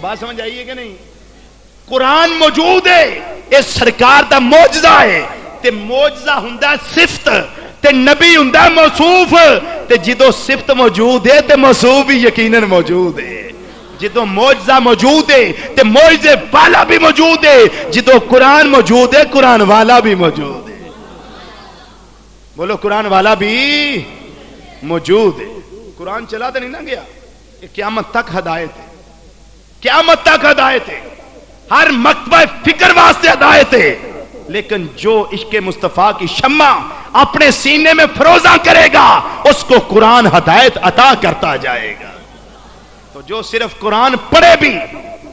بات سمجھ آئیے کہ نہیں؟ قرآن موجود ہے، اے سرکار دا معجزہ ہے تے معجزہ ہوندا صفت تے نبی ہوندا موصوف، تے جدو صفت موجود ہے تے موصوف بھی یقیناً موجود ہے۔ جدو معجزہ موجود ہے تے معجزے والا بھی موجود ہے، جدو قرآن موجود ہے قرآن والا بھی موجود ہے۔ بولو قرآن والا بھی موجود ہے۔ قرآن چلا تو نہیں نہ گیا، یہ قیامت تک ہدایت ہے، قیامت تک ہدایت ہے، ہر مکتبہ فکر واسطے ہدایت ہے، لیکن جو عشق مصطفیٰ کی شمع اپنے سینے میں فروزاں کرے گا اس کو قرآن ہدایت عطا کرتا جائے گا۔ تو جو صرف قرآن پڑھے بھی،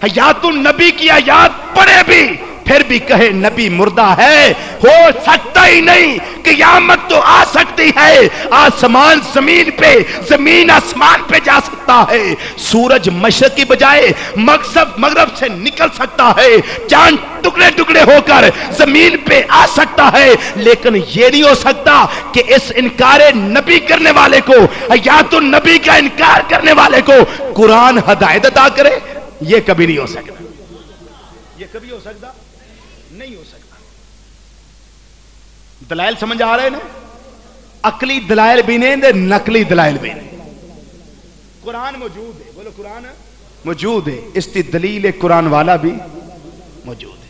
حیات النبی کی آیات پڑھے بھی، پھر بھی کہے نبی مردہ ہے، ہو سکتا ہی نہیں، قیامت تو آ سکتی ہے، آسمان زمین پہ، زمین آسمان پہ جا سکتا ہے، سورج مشرق کی بجائے مغرب سے نکل سکتا ہے، چاند ٹکڑے ٹکڑے ہو کر زمین پہ آ سکتا ہے، لیکن یہ نہیں ہو سکتا کہ اس انکار نبی کرنے والے کو، حیات النبی کا انکار کرنے والے کو قرآن ہدایت عطا کرے۔ یہ کبھی نہیں ہو سکتا، یہ کبھی ہو سکتا نہیں ہو سکتا۔ دلائل سمجھ آ رہے ہیں نا؟ عقلی دلائل بھی نہیں دے، نقلی دلائل بھی نہیں۔ قرآن موجود ہے، بولو قرآن موجود ہے، اس کی دلیل قرآن والا بھی موجود ہے۔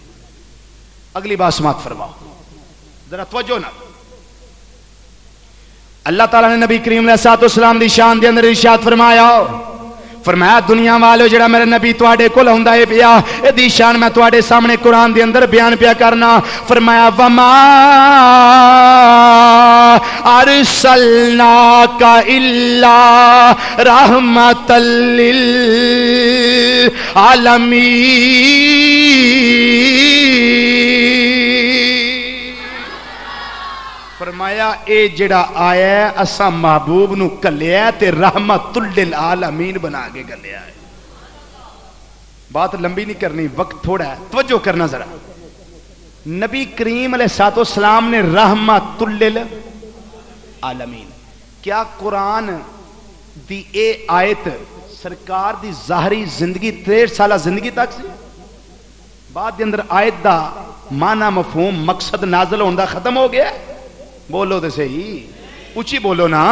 اگلی بات سماعت فرماؤ ذرا توجہ نہ۔ اللہ تعالیٰ نے نبی کریم علیہ السلام دی شان دے اندر ارشاد فرمایا دنیا والو جڑا میرے نبی تواڈے کول ہوندا ہے پیا، دی شان میں تواڈے سامنے قرآن دے اندر بیان پیا کرنا۔ فرمایا وما ارسلناک الا رحمۃ للعالمین۔ فرمایا اے جڑا آیا ہے اسا محبوب نو کلیا تے رحمت للعالمین بنا کے کلیا ہے۔ بات لمبی نہیں کرنی، وقت تھوڑا ہے، توجہ کرنا ذرا۔ نبی کریم علیہ الصلوۃ والسلام نے رحمت للعالمین. کیا قرآن دی اے آیت سرکار دی ظاہری زندگی 63 سالہ زندگی تک سی؟ بعد دے اندر آیت دا معنی مفہوم مقصد نازل ہوندہ ختم ہو گیا؟ بولو تے صحیح، اچھی بولو نا.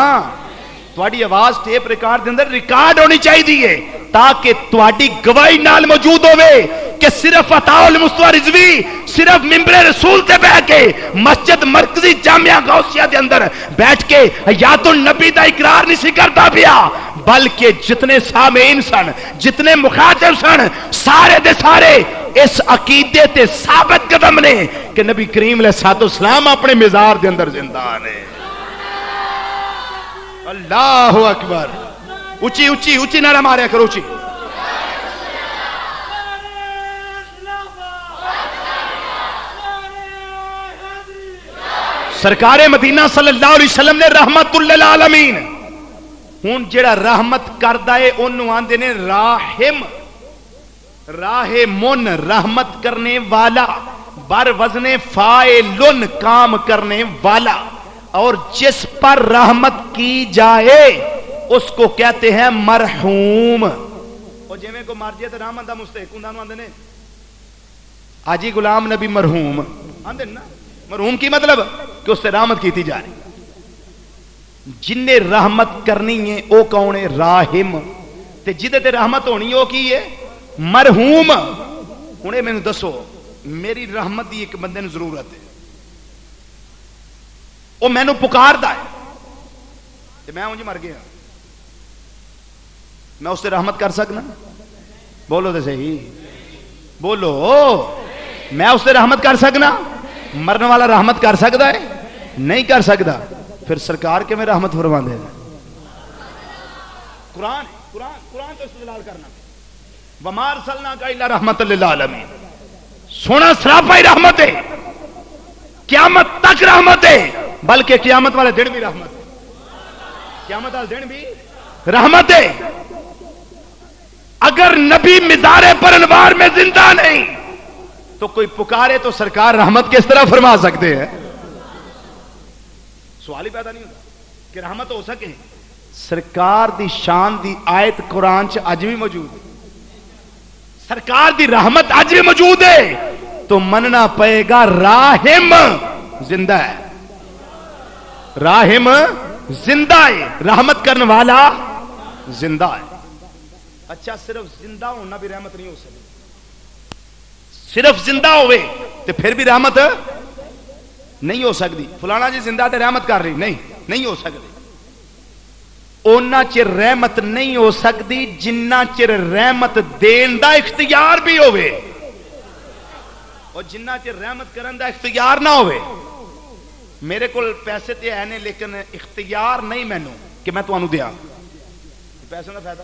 تواڈی آواز ٹیپ ریکارڈ دے اندر ریکارڈ ہونی چاہیے تاکہ تواڈی گواہی نال موجود ہوئے کہ صرف عطا المصطفیٰ رضوی صرف ممبر رسول تے بیٹھ کے مسجد مرکزی جامعہ غوثیہ دے اندر بیٹھ کے حیات النبی دا اقرار نہیں سی کرتا پیا، بلکہ جتنے سامعین سن، جتنے مخاطب سن، سارے دے سارے اس عقیدے تے ثابت قدم نے کہ نبی کریم علیہ الصلوۃ والسلام اپنے مزار دے اندر زندہ نے. اللہ اکبر. اچھی اچھی اچھی نعرہ ماریا کرو اچھی. سرکار مدینہ صلی اللہ علیہ وسلم نے رحمت للعالمین. ہن جڑا رحمت کردا ہے اونوں آندے نے راحم. راحمن رحمت کرنے والا، بر وزن فاعلن کام کرنے والا، اور جس پر رحمت کی جائے اس کو کہتے ہیں مرحوم. اور جویں کو مر جائے تے رحمت دا مستحق ہوندا نوں آندے نے حاجی غلام نبی مرحوم آندے نا. مرحوم کی مطلب کہ اس سے رحمت کیتی جا رہی. جن نے رحمت کرنی ہے او کون ہے؟ راحم. تے جدے تے رحمت ہونی او کی ہے؟ مرحوم. ہنے مینوں دسو میری رحمت دی ایک بندے نوں ضرورت ہے، او مینوں پکاردا ہے تے میں اونج مر گیا، میں اس سے رحمت کر سکنا؟ بولو تے صحیح بولو. میں اس سے رحمت کر سکنا؟ مرنے والا رحمت کر سکتا ہے؟ نہیں کر سکتا. پھر سرکار کے میں رحمت فرما دے. قرآن قرآن تو استدلال کرنا. وما ارسلناک الا رحمت للعالمین. سونا سراپا ہی رحمت ہے، قیامت تک رحمت ہے، بلکہ قیامت والے دن بھی رحمت ہے. قیامت والے دن بھی رحمت ہے. اگر نبی مزار پر انوار میں زندہ نہیں تو کوئی پکارے تو سرکار رحمت کس طرح فرما سکتے ہیں؟ سوال ہی پیدا نہیں ہوتا کہ رحمت ہو سکے. سرکار دی شان دی آیت قرآن چ اج بھی موجود ہے. سرکار دی رحمت اج بھی موجود ہے تو مننا پئے گا راحم زندہ ہے. راحم زندہ ہے، رحمت کرنے والا زندہ ہے. اچھا صرف زندہ ہونا بھی رحمت نہیں ہو سکتی. صرف زندہ ہوئے تو پھر بھی رحمت نہیں ہو سکتی. فلانا جی زندہ تے رحمت کر رہی نہیں ہو سکتی. اونا چر رحمت نہیں ہو سکتی جنہ چر رحمت دین دا اختیار بھی ہوئے، اور جنہ چر رحمت کرن دا اختیار نہ ہوئے. میرے کول پیسے تے ہے نے لیکن اختیار نہیں مینوں کہ میں تانوں دیاں. پیسے دا فائدہ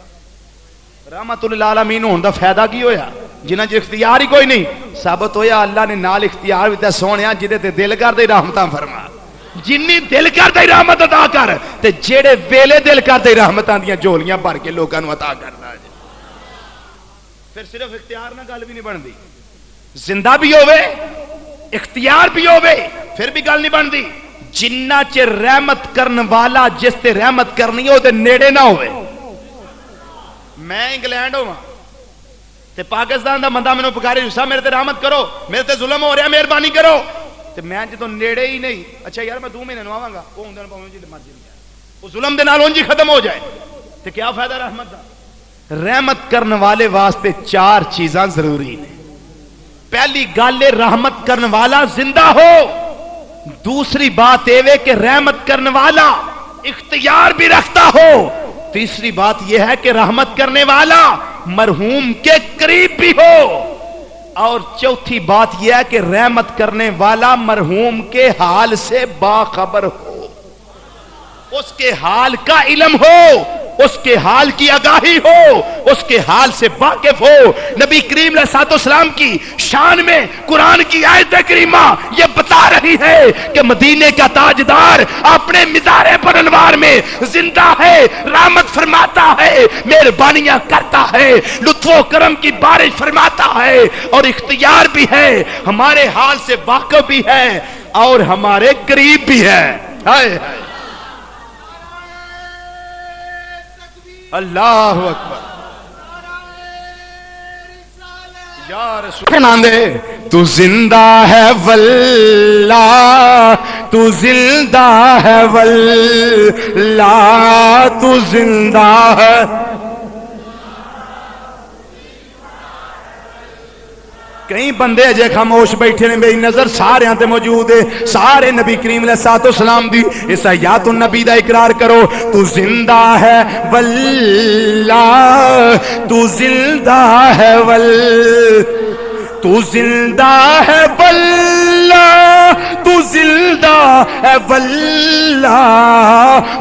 رحمت للعالمین ہون دا فائدہ کی ہویا؟ جنہ چ اختیار ہی کوئی نہیں. ثابت ہویا اللہ نے نال اختیار بھی تے سونیا جدے تے دل کر دے رحمتاں فرما. جنی دل کر دے رحمت عطا کر تے جیڑے ویلے دل کر دے رحمتاں دیاں جھولیاں بھر کے لوکاں نوں عطا کردا ہے. پھر صرف اختیار نہ گل بھی نہیں بندی. زندہ بھی ہوئے اختیار بھی ہوئے پھر بھی گل نہیں بندی. جنہ چ رحمت کرن والا جس تے رحمت کرنی او تے نیڑے نہ ہوئے. میں انگلینڈ ہوا تے پاکستان دا بندہ مینوں پکارے صاحب میرے تے رحمت کرو، میرے تے ظلم ہو رہا مہربانی کرو. تے میں جدوں نیڑے ہی نہیں، اچھا یار میں 2 مہینے نوں آواں گا، او ہوندے نے پاویں جی مرضی او ظلم دے نال اونج ہی ختم ہو جائے تے کیا فائدہ رحمت دا؟ رحمت کرن والے واسطے 4 چیزاں ضروری ہیں. پہلی گل ہے رحمت کرن والا زندہ ہو. دوسری بات یہ کہ رحمت کرن والا اختیار بھی رکھتا ہو. تیسری بات یہ ہے کہ رحمت کرنے والا مرحوم کے قریب بھی ہو. اور چوتھی بات یہ ہے کہ رحمت کرنے والا مرحوم کے حال سے باخبر ہو، اس کے حال کا علم ہو. اس کے حال کی آگاہی ہو، اس کے حال سے واقف ہو۔ نبی کریم علیہ الصلوۃ والسلام کی شان میں قرآن کی آیت کریمہ یہ بتا رہی ہے کہ مدینے کا تاجدار اپنے مزار پر انوار میں زندہ ہے، رحمت فرماتا ہے، مہربانیاں کرتا ہے، لطف و کرم کی بارش فرماتا ہے، اور اختیار بھی ہے، ہمارے حال سے واقف بھی ہے اور ہمارے قریب بھی ہے۔ اللہ اکبر یا رسول ناندے تو زندہ ہے واللہ، تو زندہ ہے واللہ، تو زندہ ہے۔ کئی بندے اجے خاموش بیٹھے نے، میری نظر سارے تے موجود ہے، سارے نبی کریم علیہ الصلوۃ والسلام دی اس حیات النبی دا اقرار کرو۔ تو زندہ ہے واللہ، تو زندہ ہے تو زندہ ہے واللہ، تو زندہ ہے واللہ،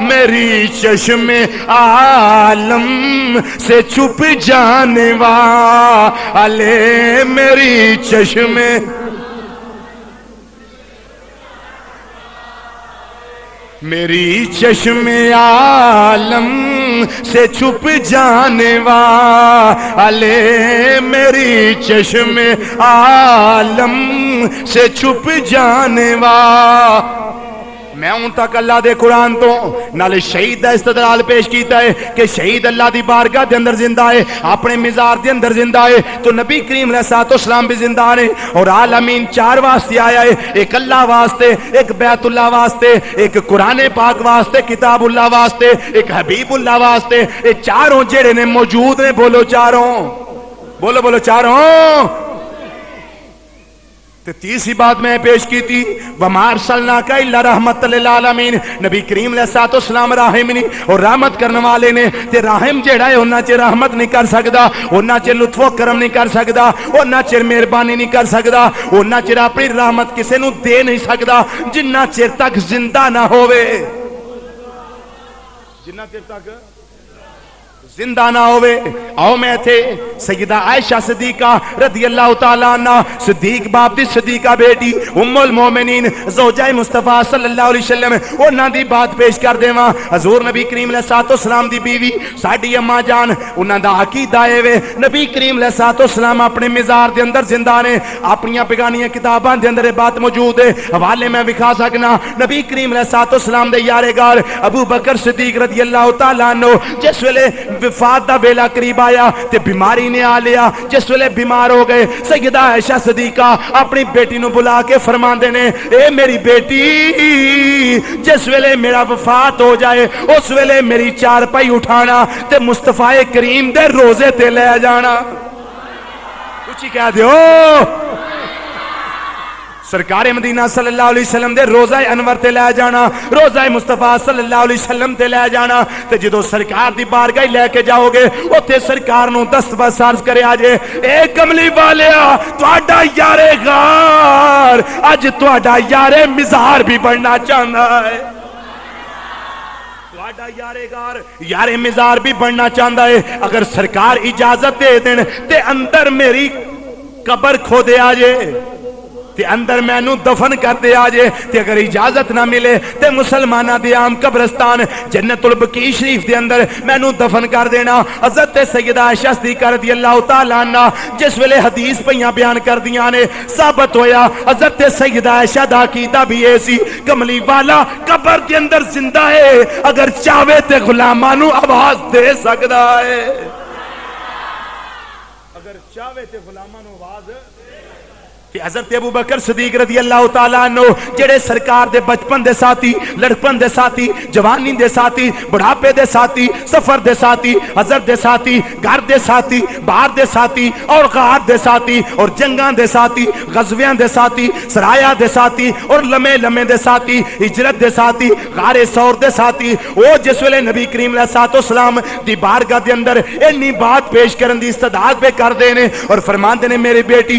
میری چشم عالم سے چھپ جانے والے، میری چشم میری چشم عالم سے چھپ جانے والے، میری چشم عالم سے چھپ جانے والے۔ میں ان تک اللہ دے قرآن تو نالے شہید دا استدلال پیش کیتا ہے کہ شہید اللہ دی بارگاہ دے اندر زندہ ہے، اپنے مزار دے اندر زندہ ہے، تو نبی کریم علیہ الصلوۃ والسلام بھی زندہ نے، اور عالمین چار واسطے آیا ہے، ایک اللہ واسطے، ایک بیت اللہ واسطے، ایک قرآن پاک واسطے، کتاب اللہ واسطے، ایک حبیب اللہ واسطے۔ یہ چاروں جڑے نے موجود نے، بولو چاروں، بولو چاروں۔ تو تیسری بات میں پیش کی تھی، وَمَا أَرْسَلْنَاكَ إِلَّا رَحْمَةً لِلْعَالَمِينَ، نبی کریم علیہ الصلوۃ والسلام راہم نہیں اور رحمت کرنے والے نے، تے راہم جیڑا ہے انہاں چر رحمت نہیں کر سکدا، انہاں چر لطف و کرم نہیں کر سکدا، انہاں چر مہربانی نہیں کر سکدا، انہاں چر اپنی رحمت کسے نو دے نہیں سکدا جنہ چر تک زندہ نہ ہوئے، جنہ چر تک زندہ نہ ہوئے۔ آؤ میں تھے سیدہ عائشہ صدیقہ رضی اللہ تعالیٰ عنہ، صدیق باپ دی صدیقہ بیٹی، ام المومنین، زوجہ مصطفیٰ صلی اللہ علیہ وسلم، انہاں دی بات پیش کر دے ماں، حضور نبی کریم علیہ الصلوۃ والسلام دی بیوی ساڈی اماں جان، انہاں دا عقیدہ اے وے نبی کریم علیہ الصلوۃ والسلام اپنے مزار دے اندر زندہ نے، اپنیاں بیگانیاں کتاباں دے اندر بات موجود ہے، حوالے میں دکھا سکنا۔ نبی کریم علیہ الصلوۃ والسلام دے یارے گار ابو بکر صدیق رضی اللہ تعالیٰ عنہ جس ویلے وفات دا ویلا قریب آیا تے بیماری نے آ لیا، جس ویلے بیمار ہو گئے، سیدہ عائشہ صدیقہ اپنی بیٹی نو بلا کے فرماندے نے، اے میری بیٹی، جس ویلے میرا وفات ہو جائے اس ویلے میری چارپائی اٹھانا تے مصطفیٰ کریم دے روزے تے لے جانا۔ کچھ ہی کہہ دیو، سرکار مدینہ صلی اللہ علیہ وسلم دے روزہ انور تے لے جانا، روزہ مصطفیٰ صلی اللہ علیہ وسلم تے لے جانا، تے جدو سرکار دی بارگاہ لے کے جاؤ گے اوتھے سرکار نو دستبرد عرض کرے آجے، اے کملی والیا تہاڈا یارے غار اج تہاڈا یارے مزار بھی بننا چاہندا ہے، تہاڈا یارے غار یارے مزار بھی بننا چاہندا ہے، اگر سرکار اجازت دے دین تے اندر میری قبر کھو دے آجے، تے اندر میں نو دفن کر دے آجے، تے اگر اجازت نہ ملے تے مسلمانہ دی عام قبرستان جنت البقیع شریف دے اندر میں نو دفن کر دینا۔ حضرت سیدہ عائشہ صدیقہ رضی اللہ تعالیٰ عنہ جس ویلے حدیث پیاں بیان کر دیاں نے، ثابت ہویا حضرت سیدہ عائشہ دا عقیدہ بھی ایسی، کملی والا قبر دے اندر زندہ ہے، اگر چاہے تے غلاماں نو آواز دے سکدا ہے، اگر چاہے تے غلاماں نو آواز کہ حضرت ابو بکر صدیق رضی اللہ تعالیٰ عنہ جڑے سرکار دے بچپن دے ساتھی، لڑپن دے ساتھی، جوانی دے ساتھی، بڑھاپے دے ساتھی، سفر دے ساتھی، حضرت دے ساتھی، گھر دے ساتھی، باہر دے ساتھی، اور غار دے ساتھی، اور جنگاں دے ساتھی، غزویاں دے ساتھی، سرایا دے ساتھی، اور لمے لمے دے ساتھی، ہجرت دے ساتھی، غار سور دے ساتھی، وہ جس ویلے نبی کریم علیہ الصلوۃ والسلام دی بارگاہ دے اندر انی بات پیش کرن دی استعداد پہ کر دینے اور فرمان دینے، میری بیٹی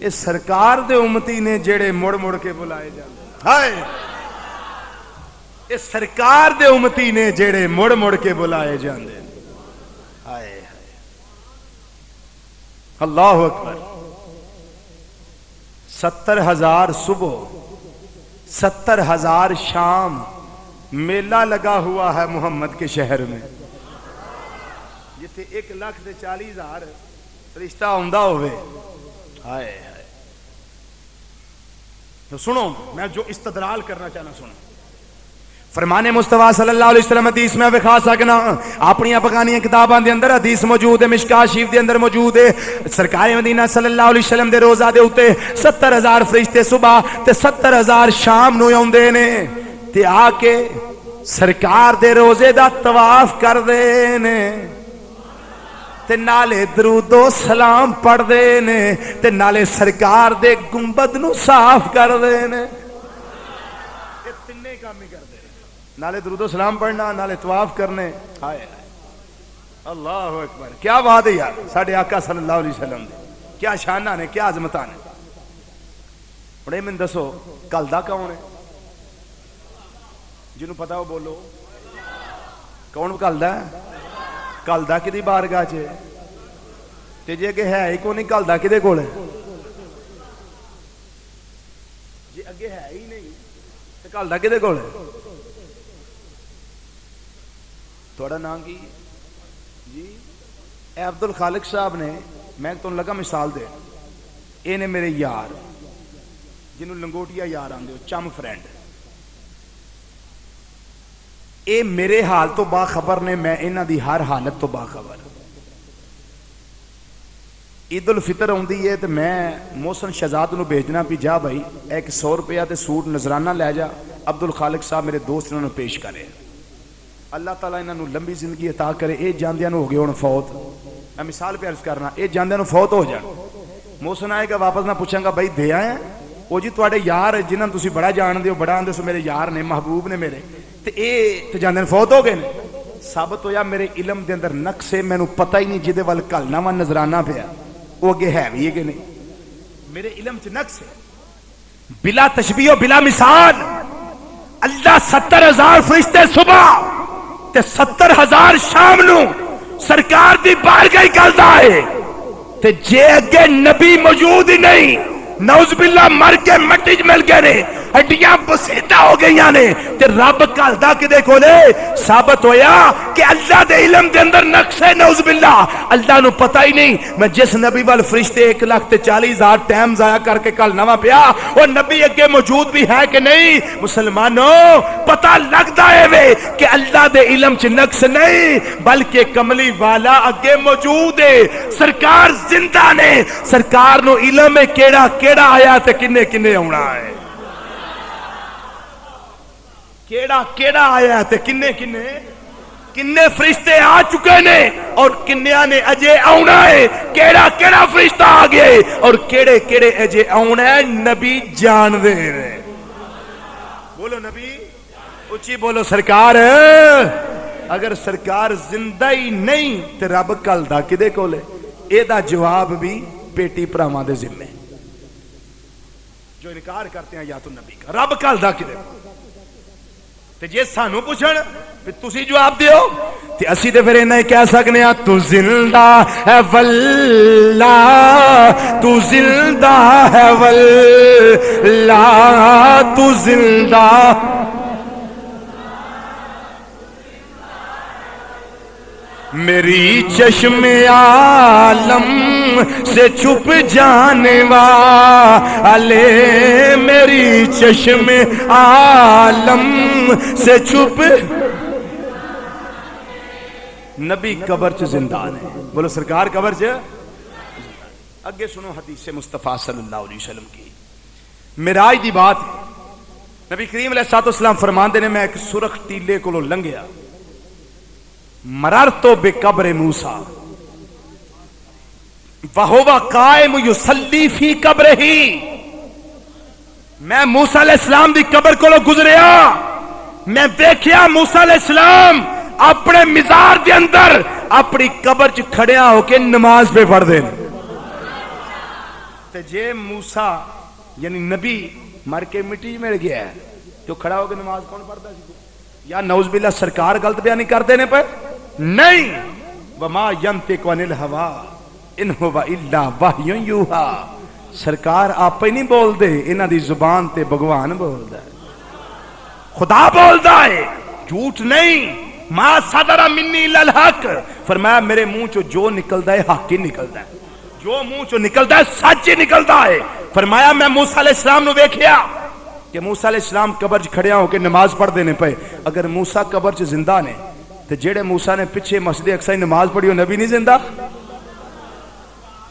یہ سرکار دے امتی نے جڑے مڑ مڑ کے بلائے جاندے ہائے یہ سرکار دے امتی نے جڑے مڑ مڑ کے بلائے جاندے ہائے اللہ اکبر 70,000 صبح 70,000 شام میلہ لگا ہوا ہے محمد کے شہر میں جتے 1,40,000 فرشتہ آمدہ ہوئے ہائے ہائے تو سنو میں جو استدلال کرنا چاہنا سنو فرمان مصطفیٰ صلی اللہ علیہ وسلم حدیث میں بکھا سکنا اپنی پکانی کتاباں دے اندر حدیث موجود ہے مشکات شریف دے اندر موجود ہے سرکار مدینہ صلی اللہ علیہ وسلم دے روزہ دے اوتے 70,000 فرشتے صبح تے 70,000 شام نو اوندے نے تے آ کے سرکار دے روزے دا طواف کر دے نے تے نالے درود و سلام پڑھ دے نے تے نالے سرکار دے گنبد نو صاف کر دے نے یہ تینے کام ہی کر دے نالے درود و سلام پڑھنا نالے طواف کرنے ہائے اللہ اکبر کیا بات ہے یار ساڈے آقا صلی اللہ علیہ وسلم دے کیا شانہ نے کیا عظمتاں نے بڑے من دسو کلدا کون ہے جنہوں پتا ہو بولو کون کلدا ہے کلدا کدی بارگاہ چ تے جے کہ ہے ہی کو نہیں کلدا کدے کول ہے جے اگے ہے ہی نہیں تے کلدا کدے کول ہے تھوڑا نام کی جی اے عبد الخالق صاحب نے میں تمہیں لگا مثال دے اے نے میرے یار جنہوں لنگوٹیا یار آندے ہو چم فرینڈ اے میرے حال تو باخبر نے میں انہاں دی ہر حالت تو باخبر عید الفطر ہوندی ہے تو میں محسن شہزاد نو بھیجنا بھی جا بھائی ایک 100 روپیہ تے سوٹ نذرانہ لے جا عبد الخالق صاحب میرے دوست انہوں نے پیش کرے اللہ تعالیٰ انہوں نے لمبی زندگی عطا کرے اے جاندیاں نو ہو گئے ہن فوت میں مثال پہ عرض کرنا اے جاندیاں نو فوت ہو جان محسن آئے گا واپس نہ پوچھاں گا بھائی دے آئے او جی تواڈے یار جنہاں تسی بڑا جان دیو بڑا آندے سو میرے یار نے محبوب نے میرے تے اے تے جاندے فوت ہو گئے نے ثابت ہویا میرے علم دے اندر نقص ہے مینوں پتہ ہی نہیں جدے ول کلنا وا نظرانہ پیا او اگے ہے بھی ہے کہ نہیں میرے علم چ نقص ہے بلا تشبیہ و بلا مثال اللہ 70,000 فرشتے صبح تے 70,000 شام نو سرکار دی بارگاہ کلدا ہے تے جے اگے نبی موجود ہی نہیں نعوذ باللہ مر کے مٹی چ مل گئے نے ہڈیاں بسیدہ ہو گئیاں نے تے رب کلدا کدے کولے ثابت ہویا کہ اللہ دے علم دے اندر نقص ہے نعوذ باللہ اللہ نو پتہ ہی نہیں میں جس نبی وال فرشتے 1,40,000 ٹائم ضائع کر کے کل نواں پیا وہ نبی اگے موجود بھی ہے کہ نہیں مسلمانوں پتہ لگدا ہے وے کہ اللہ دے علم چ نقص نہیں بلکہ کملی والا اگے موجود ہے سرکار زندہ نے سرکار نو علم ہے کیڑا کیڑا آیا تے کنے کنے آنا ہے کیڑا کیڑا آیا تے کنے کنے کنے فرشتے آ چکے نے اور کنیاں نے اجے آنا ہے کیڑا کیڑا فرشتہ آ گئے اور کیڑے کیڑے اجے آنا ہے نبی جان دے رہے بولو نبی اچھی بولو سرکار اگر سرکار زندہ ہی نہیں تے رب کلدا کدے کولے اے دا جواب بھی بیٹی پراواں دے ذمے جو انکار کرتے ہیں یا تو نبی کا رب کلدا کدے تے جے سانو پوچھن پھر تسی جواب دیو تے اسی تے پھر انہاں ہی کہہ سکنے ہاں تو زندہ ہے واللہ تو زندہ ہے واللہ تو زندہ میری چشم عالم سے چھپ جانے والے میری چشم عالم سے چھپ نبی قبر چ زندہ نے بولو سرکار قبر چ اگے سنو حدیث مصطفیٰ صلی اللہ علیہ وسلم کی معراج دی بات نبی کریم علیہ الصلوۃ والسلام فرماندے نے میں ایک سرخ ٹیلے کولوں لنگیا مررتو بقبر موسیٰ وہو قائم یصلی فی قبرہ میں موسیٰ علیہ السلام دی قبر کو گزریا میں دیکھیا موسیٰ علیہ السلام اپنے مزار دے اندر اپنی قبر چ کھڑیا ہو کے نماز پہ پڑھ دے تے جے موسا یعنی نبی مر کے مٹی مل گیا ہے تو کھڑا ہو کے نماز کون پڑھتا سی؟ یا نعوذ باللہ سرکار غلط بیانی کر دینے پہ نہیں، وما ینطق عن الہوا ان هو الا وحی یوحا، سرکار آپ ہی نہیں بول دے، انہاں دی زبان تے بھگوان بولدا ہے، خدا بولدا ہے، جھوٹ نہیں۔ ما صدر منی الا الحق، فرمایا میرے منہ چو جو نکلدا ہے حق ہی نکلدا ہے، جو منہ چو نکلدا ہے سچ ہی نکلدا ہے۔ فرمایا میں موسیٰ علیہ السلام نو ویکھیا کہ موسیٰ علیہ السلام قبر چ کھڑیا ہو کے نماز پڑھ دینے پے، اگر موسیٰ قبر چ زندہ نے تے جیڑے موسیٰ نے پیچھے مسجد اقصی نماز پڑھی وہ نبی نہیں زندہ؟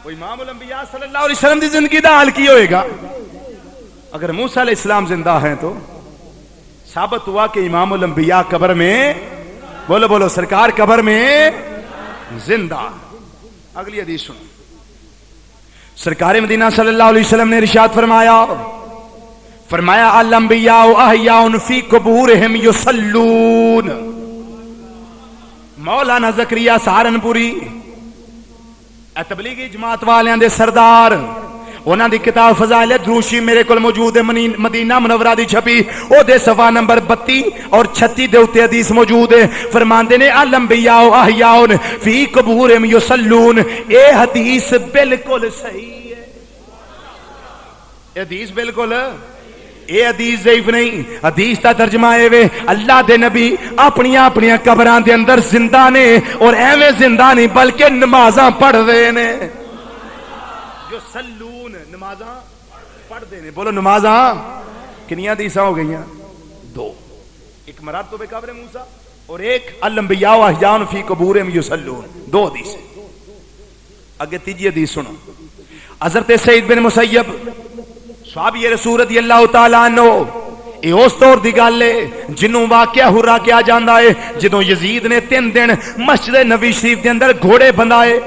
وہ امام الانبیاء صلی اللہ علیہ وسلم دی زندگی دا حال کی ہوئے گا؟ اگر موسیٰ علیہ السلام زندہ ہیں تو ثابت ہوا کہ امام الانبیاء قبر میں، بولو بولو سرکار قبر میں زندہ۔ اگلی حدیث سنو، سرکار مدینہ صلی اللہ علیہ وسلم نے ارشاد فرمایا الانبیاء احیاء فی قبورہم یصلون۔ مولانا زکریا سہارنپوری تبلیغی جماعت والیاں دے سردار، انہاں دی کتاب فضائل دروشی میرے کول موجود ہے، مدینہ منورہ دی چھپی، او دے صفحہ نمبر 32 اور 36 دے اوتے حدیث موجود ہے۔ فرماندے نے الانبیاء احیاء فی قبورہم یصلون، اے حدیث بالکل صحیح ہے، حدیث بالکل، اے حدیث ضعیف نہیں، حدیث دا ترجمہ اے وے اللہ دے نبی اپنی قبراں دے اندر زندہ نے، اور ایویں زندہ نہیں بلکہ نمازاں پڑھ دے نے، جو سلون نمازاں پڑھ دے نے۔ بولو نمازاں کنیاں حدیثاں ہو گئیاں؟ دو، ایک مراد تو بے قبر موسیٰ اور ایک الانبیاء احیاء فی قبورہم یصلون، دو حدیث۔ اگے تیجی حدیث سنو، حضرت سعید بن مسیب صحابی رسول رضی اللہ تعالیٰ عنہ، اے اس دور دی گل ہے جنوں واقعہ ہرا کیا جاندا ہے جدوں یزید نے 3 دن مسجد نبی شریف دے اندر گھوڑے بندھائے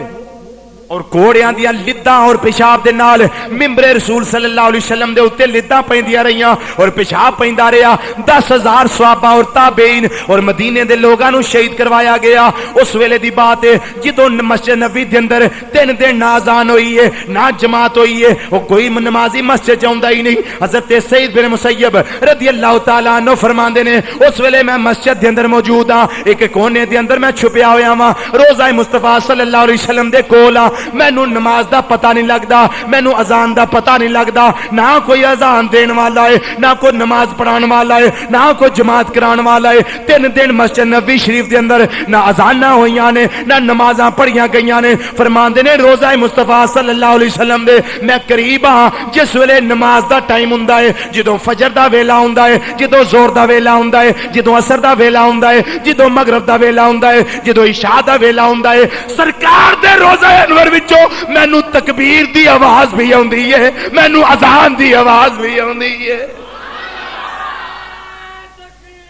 اور گھوڑیاں دیاں لداں اور پیشاب دے نال ممبر رسول صلی اللہ علیہ وسلم دے اوتے لداں پیندیاں رہیاں اور پیشاب پیندا رہیا۔ 10,000 صحابہ اور تابعین اور مدینے دے لوگاں نو شہید کروایا گیا۔ اس ویلے دی بات ہے جدوں مسجد نبی دے اندر 3 دن نہ اذان ہوئی ہے نہ جماعت ہوئی ہے، او کوئی نمازی مسجد جاوندا ہی نہیں۔ حضرت سعید بن مسیب رضی اللہ تعالیٰ عنہ فرماندے نے اس ویلے میں مسجد دے اندر موجود ہاں، ایک کونے دے اندر میں چھپیا ہویا ہاں، روزہ مصطفیٰ صلی اللہ علیہ وسلم دے کول ہاں، مینوں نماز دا پتہ نہیں لگدا، مینوں اذان دا پتہ نہیں لگدا، نہ کوئی اذان دین والا ہے نہ کوئی نماز پڑھان والا ہے نہ کوئی جماعت کران والا ہے۔ 3 دن مسجد نبی شریف دے اندر نہ اذاناں ہوئیاں نے نہ نمازاں پڑھیاں گئیاں نے۔ فرماندے نے روزہ مصطفیٰ صلی اللہ علیہ وسلم دے میں قریب ہاں جس ویلے نماز دا ٹائم ہوندا ہے، جدوں فجر دا ویلا ہوندا ہے، جدوں زور دا ویلا ہوندا ہے، جدوں عصر دا ویلا ہوندا ہے، جدوں مغرب دا ویلا ہوندا ہے، جدوں عشاء دا ویلا ہوندا ہے، سرکار دے روزہ انور وچوں مینوں تکبیر دی آواز بھی آندی ہے، مینوں اذان دی آواز بھی آندی ہے۔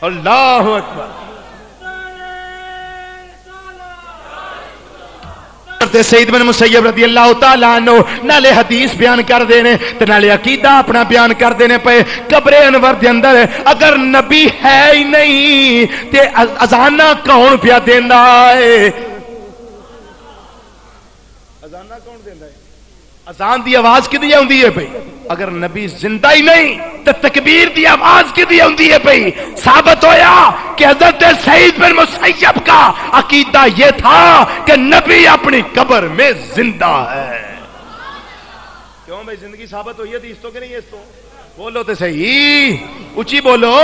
اللہ اکبر۔ سعید بن مسیب رضی اللہ تعالیٰ عنہ نالے حدیث بیان کر دینے تے نالے عقیدہ اپنا بیان کر دینے پہ قبر انور دے اندر اگر نبی ہے ہی نہیں تے اذانہ کون پیا دیندا ہے؟ اذانہ کون دیندا ہے؟ اذان دی آواز کدی آندی ہے پئی؟ اگر نبی زندہ ہی نہیں تو تکبیر دی آواز کدی آندی ہے پئی؟ ثابت ہویا کہ حضرت سعید بن مسیب کا عقیدہ یہ تھا کہ نبی اپنی قبر میں زندہ ہے۔ کیوں بھائی زندگی ثابت ہوئی ہے حدیث تو کہ نہیں؟ اس تو بولو تے صحیح، اونچی بولو،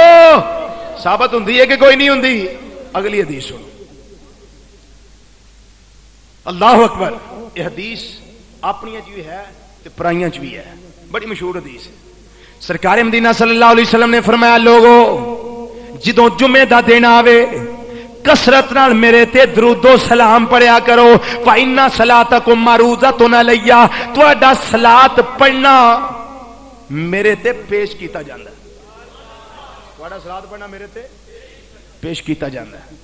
ثابت ہوندی ہے کہ کوئی نہیں ہوندی؟ اگلی حدیث سنو، اللہ اکبر۔ یہ حدیث اپنی بھی ہے تے پرائیاں بھی ہے، بڑی مشہور حدیث ہے۔ سرکار مدینہ صلی اللہ علیہ وسلم نے فرمایا لوگو جدوں جمعے دا دن آوے کثرت نال میرے تے درود و سلام پڑھیا کرو، فإن صلاتکم معروضۃ علیہ، تہاڈا صلات پڑھنا میرے تے پیش کیتا جاندا ہے، تہاڈا صلات پڑھنا میرے تے پیش کیتا جاندا ہے۔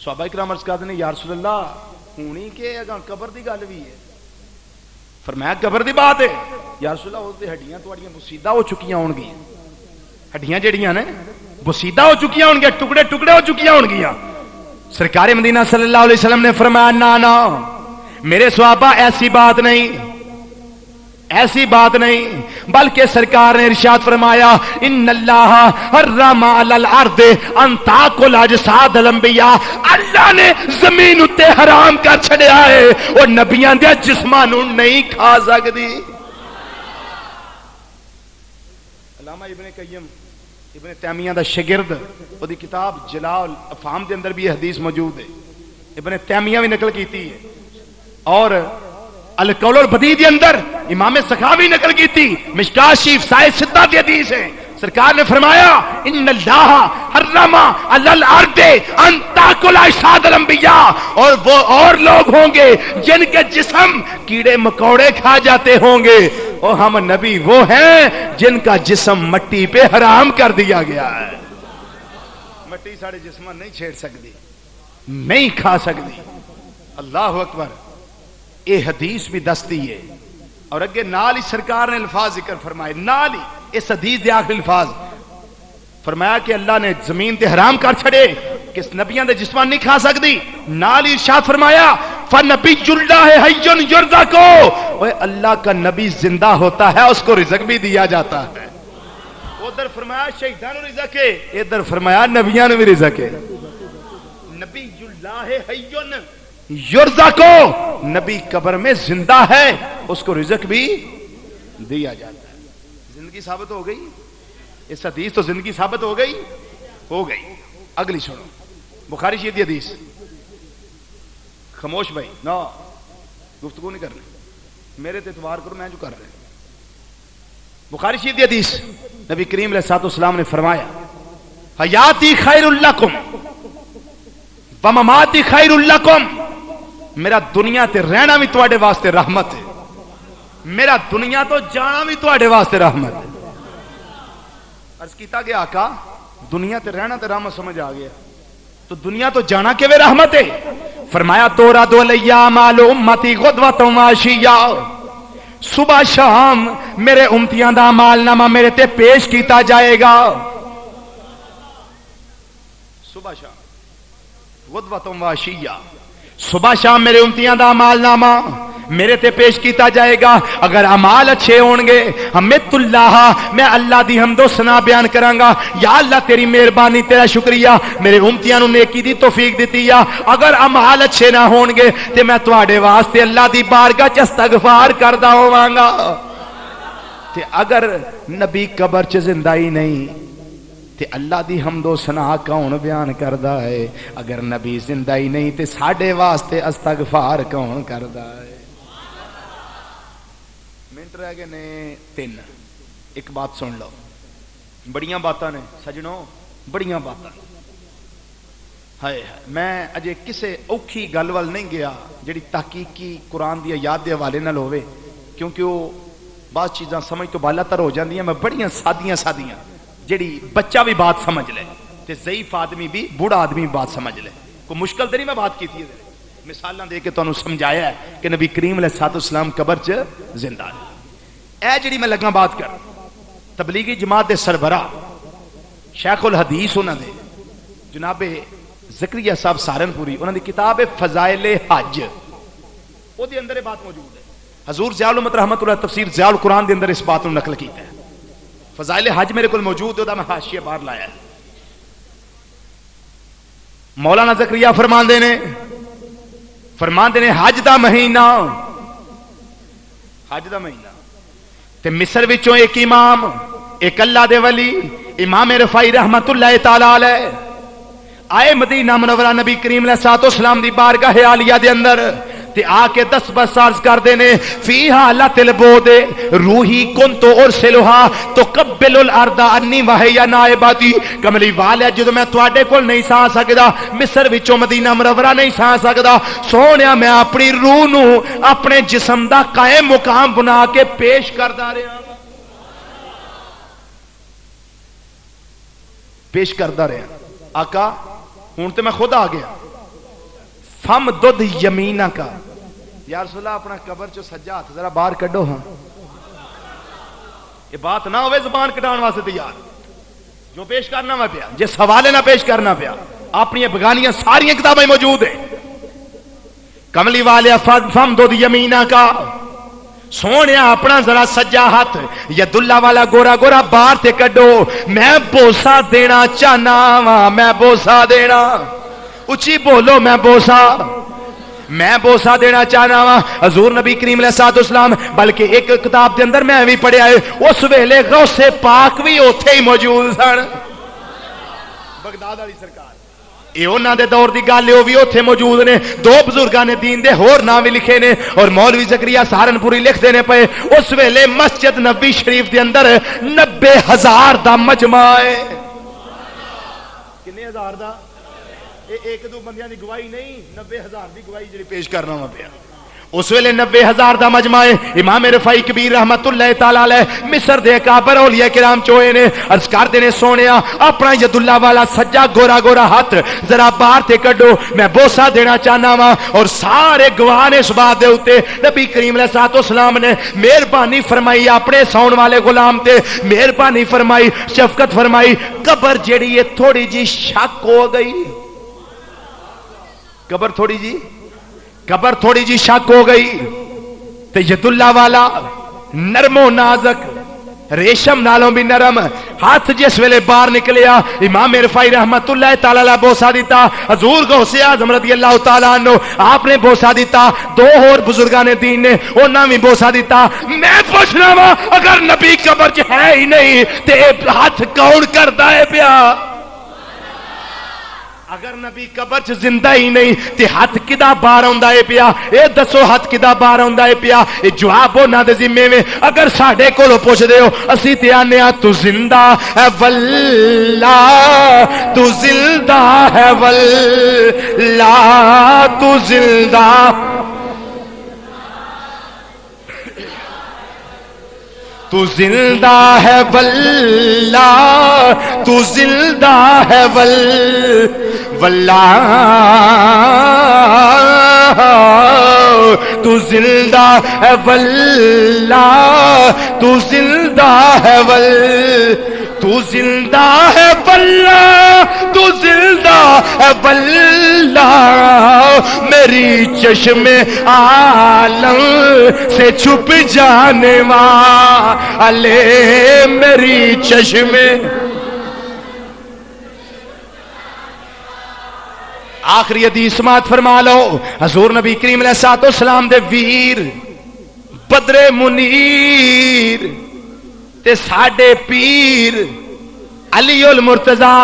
صحابہ کرام عرض کرتے ہیں یا رسول اللہ ہونی کہ اگاں قبر دی گل بھی ہے؟ فرمایا قبر دی بات ہے یا رسول اللہ، وہ ہڈیاں تواڈیاں بسیدہ ہو چکیاں ہون گیاں، ہڈیاں جڑیاں نے بسیدہ ہو چکیاں ہون گیاں، ٹکڑے ٹکڑے ہو چکیاں ہون گیاں۔ سرکار مدینہ صلی اللہ علیہ وسلم نے فرمایا نا نا میرے صحابہ ایسی بات نہیں، ایسی بات نہیں، بلکہ سرکار نے ارشاد فرمایا ان اللہ حرم علی الارض ان تاکل اجساد الانبیاء، اللہ نے زمین اتے حرام کر چھڑیا ہے اور نبیاں دے جسماں نوں نہیں کھا سکدی۔ علامہ ابن قیم ابن تیمیہ دا شاگرد، او دی کتاب جلاء الافہام دے اندر بھی یہ حدیث موجود ہے، ابن تیمیہ بھی نقل کیتی ہے، اور القول البدیع دے اندر امام سخاوی نقل کیتی، مشکاۃ شریف سائے ستہ دی حدیث ہے۔ سرکار نے فرمایا ان اللہ حرم علی الارض ان تاکل اجساد الانبیاء، اور وہ اور لوگ ہوں گے جن کے جسم کیڑے مکوڑے کھا جاتے ہوں گے، اور ہم نبی وہ ہیں جن کا جسم مٹی پہ حرام کر دیا گیا ہے۔ مٹی سارے جسم نہیں چھیڑ سکتی، نہیں کھا سکتی۔ اللہ اکبر، یہ حدیث بھی دستی ہے، اور اگے نال ہی سرکار نے الفاظ ذکر فرمائے، نال ہی اس حدیث دے آخری الفاظ فرمایا کہ اللہ نے زمین تے حرام کر چھڑے کہ نبیاں دے جسمان نہیں کھا سکتی، نال ہی ارشاد فرمایا فنبی اللہ حی یرزق، اوے اللہ کا نبی زندہ ہوتا ہے، اس کو رزق بھی دیا جاتا ہے۔ ادھر فرمایا شہیدان رزق ہے، ادھر فرمایا نبیاں بھی رزق ہے۔ نبی اللہ حی یرزقو، نبی قبر میں زندہ ہے، اس کو رزق بھی دیا جاتا ہے۔ زندگی ثابت ہو گئی، اس حدیث تو زندگی ثابت ہو گئی، ہو گئی۔ اگلی سنو، بخاری شریف دی حدیث، خاموش بھائی نا گفتگو نہیں کرنا، میرے تے اعتبار کرو، میں جو کر رہا ہوں۔ بخاری شریف دی حدیث، نبی کریم علیہ الصلوۃ والسلام نے فرمایا حیاتی خیر لکم ومماتی خیر لکم، میرا دنیا تے رہنا بھی تواڈے واسطے رحمت ہے، میرا دنیا تو جانا بھی تواڈے واسطے رحمت ہے۔ عرض کیتا گیا آقا دنیا تے رہنا تے رحمت سمجھ آ گیا، تو دنیا تو جانا کیویں رحمت ہے؟ فرمایا تورد الیام امتی غدوۃ وعشیہ، صبح شام میرے امتیاں دا اعمال نامہ میرے تے پیش کیتا جائے گا، صبح شام غدوۃ وعشیہ، صبح شام میرے امتیاں دا اعمال نامہ میرے تے پیش کیتا جائے گا۔ اگر اعمال اچھے ہون گے حمدت اللہ، میں اللہ دی حمد و ثنا بیان کراں گا، یا اللہ تیری مہربانی، تیرا شکریہ، میرے امتیاں نو نیکی دی توفیق دتی یا۔ اگر اعمال اچھے نہ ہون گے تے میں تواڈے واسطے اللہ دی بارگاہ چ استغفار کردا ہوواں گا۔ تے اگر نبی قبر چ زندہ ہی نہیں تے اللہ دی حمد و ثنا کون بیان کردا ہے؟ اگر نبی زندہ ہی نہیں تے ساڈے واسطے استغفار کون کردا ہے؟ منٹ رہ گئے نے 3، ایک بات سن لو، بڑیاں باتاں نے سجنوں، بڑیاں باتاں۔ ہائے میں اجے کسے اوکھی گل ول نہیں گیا جڑی تحقیقی قرآن دی آیات دے حوالے نال ہوے، کیونکہ وہ بعض چیزاں سمجھ تو بالا تر ہو جاندیاں، میں بڑیاں سادیاں جڑی بچہ بھی بات سمجھ لے تے ضعیف آدمی بھی، بوڑھا آدمی بھی بات سمجھ لے، کوئی مشکل تے نہیں میں بات کیتی ہے، مثالاں دے کے تانوں سمجھایا ہے کہ نبی کریم علیہ الصلوۃ والسلام قبر چ زندہ ہے۔ اے جڑی میں لگا بات کر، تبلیغی جماعت دے سربراہ شیخ الحدیث انہاں دے جناب زکریا صاحب سہارنپوری، انہاں دی کتاب ہے فضائل حج، او دے اندر یہ بات موجود ہے۔ حضور ضیاء الامت رحمۃ اللہ تفسیر ضیاء القرآن دے اندر اس بات نو نقل کیتا ہے۔ فضائل حج میرے کو موجود ہے، میں حاشیہ باہر لایا ہے۔ مولانا زکریا فرماندے نے حج دا مہینہ، حج دا مہینہ تے مصر وچوں ایک امام، ایک اللہ دے ولی امام رفاعی رحمت اللہ تعالی علیہ آئے مدینہ منورہ نبی کریم علیہ الصلوۃ والسلام دی بارگاہ عالیہ دے اندر تے آ کے 10 بس عرض کر دینے فیہا لتلبود روحی کنت ارسلھا تقبل الارض انی وہی نائباتی، کملی والے جدوں میں تواڈے کول نہیں سا سکدا، مصر وچوں مدینہ منورہ نہیں سا سکدا، سونیا میں اپنی روح نو اپنے جسم دا قائم مقام بنا کے پیش کردا رہا، پیش کردا رہا۔ آقا ہوں تو میں خود آ گیا، فم دودھ یمینہ کا، یا رسول اللہ اپنا قبر چو سجا ہاتھ ذرا باہر کڈو، ہاں یہ بات نہ ہوئے زبان کٹان واسطے تیار، جو پیش کرنا میں پیا، جس حوالے نہ پیش کرنا پیا، اپنی بگانیاں ساری کتابیں موجود ہیں۔ کملی والے فم دودھ یمینہ کا سونے اپنا ذرا سجا ہاتھ ید اللہ والا گورا گورا باہر تے کڈو، میں بوسا دینا چاہنا وا، میں بوسا دینا، اچھی بولو میں بوسا دینا چاہنا وا حضور نبی کریم علیہ الصلوۃ والسلام۔ بلکہ ایک کتاب دے اندر میں بھی پڑھیا ہے اس ویلے غوث پاک بھی اوتھے ہی موجود سن، بغداد والی سرکار، یہ انہاں دے دور دی گل ہے، وہ بھی اوتھے موجود نے۔ دو بزرگاں نے دین دے ہور نام بھی لکھے نے، اور مولوی زکریا سہارنپوری لکھتے نے پئے اس ویلے مسجد نبی شریف دے اندر 90,000 دا مجمع ہے۔ کنے ہزار دا؟ ایک دو بندیاں دی گواہی نہیں، 90,000 دی گواہی جڑی پیش کرنا وا پیا۔ اس ویلے 90,000 دا مجمع ہے۔ امام رفاعی کبیر رحمت اللہ تعالی علیہ مصر دے کابر اولیاء کرام چوئے نے، عرض کردے نے سونیا اپنا ید اللہ والا سجا گورا گورا ہاتھ ذرا باہر تے کڈو، میں بوسا دینا چاہنا وا۔ اور سارے گواہ نے اس بات دے اوتے نبی کریم علیہ الصلوۃ والسلام نے مہربانی فرمائی اپنے ساؤن والے غلام تے، مہربانی فرمائی، شفقت فرمائی۔ قبر جیڑی ہے تھوڑی جی شک ہو گئی، قبر تھوڑی جی شک ہو گئی، تے ید اللہ والا نرم و نازک ریشم نالوں بھی نرم ہاتھ جس ویلے باہر نکلیا، امام رفاعی رحمت اللہ تعالی علیہ بوسا دیتا، حضور غوث اعظم رضی اللہ تعالیٰ عنہ آپ نے بوسا دیتا، دو اور بزرگان دین نے انہاں بھی بوسا دیتا۔ میں پوچھنا وا اگر نبی قبر چ ہے ہی نہیں تے ہاتھ کون کردا ہے پیا؟ اگر نبی قبر چ زندہ ہی نہیں تے ہاتھ کدا باہر آندا ہے پیا؟ اے دسو ہاتھ کدا باہر آندا ہے پیا؟ اے جواب انہاں دے ذمے میں۔ اگر ساڈے کولوں پوچھ دے ہو اسی تے آنے تو زندہ ہے واللہ، تو زندہ ہے واللہ، تو زندہ، تو زندہ ہے واللہ، تو زندہ ہے واللہ، تو زندہ ہے واللہ، تو زندہ ہے تو زندہ ہے واللہ، تو زندہ ہے واللہ، میری چشم عالم سے چھپ جانے والے، میری چشم۔ آخری حدیث سماعت فرما لو، حضور نبی کریم علیہ الصلوۃ والسلام دے ویر بدر منیر تے ساڈے پیر علی المرتضی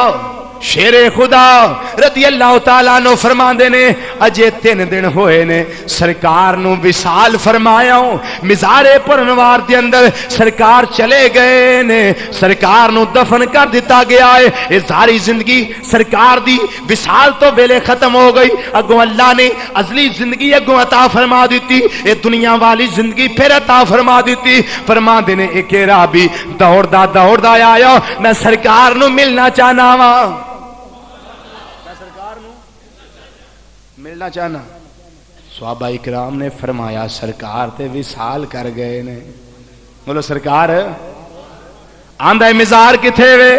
شیر خدا رضی اللہ تعالیٰ عنہ فرماندے نے اجے 3 دن ہوئے نے سرکار نو وصال فرمایا ہوں، مزار پرنوار دے اندر سرکار چلے گئے نے، سرکار نو دفن کر دیتا گیا ہے۔ یہ ساری زندگی سرکار دی وصال تو ویلے ختم ہو گئی، اگوں اللہ نے ازلی زندگی اگوں عطا فرما دیتی، یہ دنیا والی زندگی پھر عطا فرما دیتی۔ فرماندے نے ایک رابی دوڑدا آیا، میں سرکار نو ملنا چاہنا وا، ملنا چاہنا۔ صحابہ اکرام نے فرمایا سرکار تے وصال کر گئے نے۔ بولو سرکار آندا ہے مزار کتھے وے؟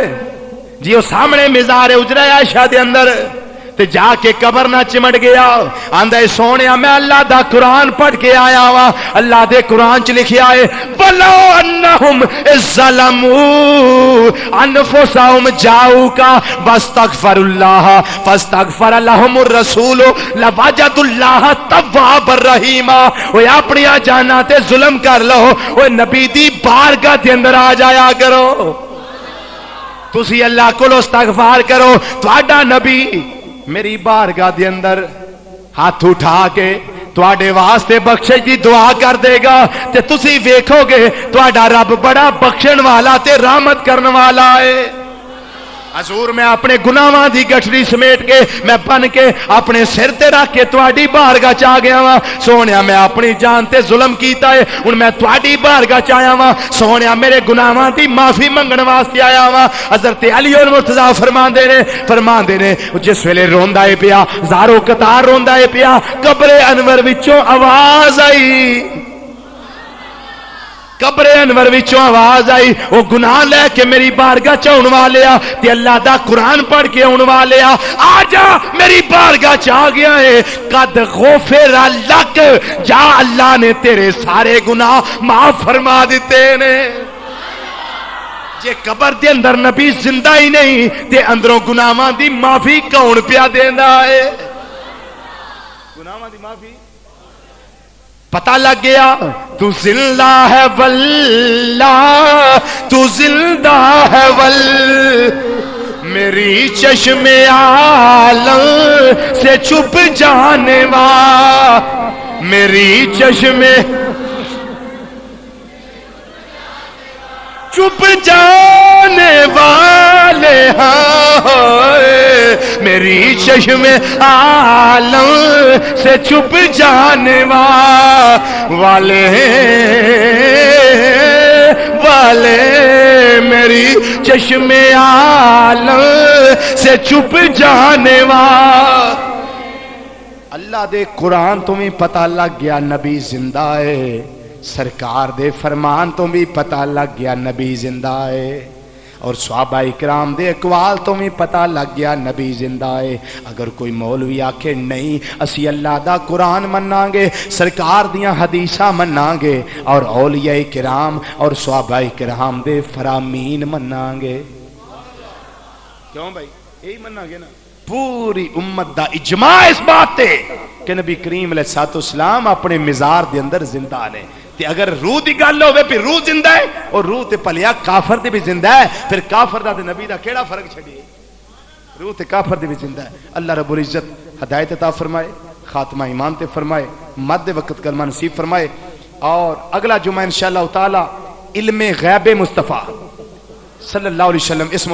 جی وہ سامنے مزار ہے اجرا عائشہ دے اندر، تے جا کے قبر نہ چمٹ گیا۔ آندا ہے سونیا میں اللہ دا قرآن پڑھ کے آیا وا، اللہ دے قرآن چ لکھیا ہے وَلَوْ أَنَّهُمْ إِذْ ظَلَمُوا أَنفُسَهُمْ جَاءُوكَ وَاسْتَغْفَرُوا اللَّهَ فَاسْتَغْفَرَ لَهُمُ الرَّسُولُ لَوَجَدُوا اللَّهَ تَوَّابًا رَحِيمًا۔ وہ اپنی جاناں تے ظلم کر لو، وہ نبی دی بارگاہ دے اندر آ جایا کرو، تسی اللہ کولو استغفار کرو، تہاڈا نبی میری بارگاہ دے اندر ہاتھ اٹھا کے تواڈے واسطے بخشش دی دعا کر دے گا، تے تسی ویکھو گے تواڈا رب بڑا بخشن والا تے رحمت کرن والا ہے۔ حضور میں اپنے گناہاں دی گٹھڑی سمیٹ کے میں بن کے اپنے سر تے رکھ کے تواڈی بارگاہ چ آ گیا وا، سونیا میں اپنی جان تے ظلم کیتا ہے، ہن میں تواڈی بارگاہ چ آیا وا، سونیا میرے گناہاں دی معافی منگن واسطے آیا وا۔ حضرت علی المرتضی فرماندے نے جس ویلے روندا ہے پیا، زارو قطار روندا ہے پیا، قبر انور وچوں آواز آئی، قبر انور وچوں آواز آئی او گناہ لے کے میری بارگاہ چ آن والیا تے اللہ دا قرآن پڑھ کے آن والیا آ جا میری بارگاہ چ آ گیا ہے قد غفر لک جا اللہ نے تیرے سارے گناہ معاف فرما دیتے نے جے قبر دے اندر نبی زندہ ہی نہیں تے اندروں گناہاں دی معافی کون پیا دیندا ہے گناہاں دی معافی پتہ لگ گیا تو زندہ ہے واللہ تو زندہ ہے میری چشم عالم سے چھپ جانے والا میری چشم چھپ جانے والے ہاں میری چشم عالم سے چھپ جانے والے میری چشم عالم سے چھپ جانے اللہ دے قرآن تو بھی پتہ لگ گیا نبی زندہ ہے سرکار دے فرمان تو بھی پتہ لگ گیا نبی زندہ ہے اور صحابہ اکرام دے اقوال تو بھی پتہ لگ گیا نبی زندہ ہے اگر کوئی مولوی آکھے نہیں اسی اللہ دا قرآن مننا گے سرکار دیاں حدیثاں مننا گے اور اولیاء کرام اور صحابہ کرام دے فرامین مننا گے کیوں بھائی یہی مننا گے نا پوری امت دا اجماع اس بات ہے کہ نبی کریم علیہ الصلوۃ والسلام اپنے مزار دے اندر زندہ نے تے اگر روح دی گل ہوے پھر روح زندہ ہے اور روح تے پلیا کافر دے بھی زندہ ہے پھر کافر دا تے نبی دا کیڑا فرق چھڈیے روح تے کافر دے بھی زندہ ہے اللہ رب العزت ہدایت عطا فرمائے خاتمہ ایمان تے فرمائے مد وقت کلمہ نصیب فرمائے اور اگلا جمعہ انشاءاللہ تعالی علم غیب مصطفیٰ صلی اللہ علیہ وسلم اس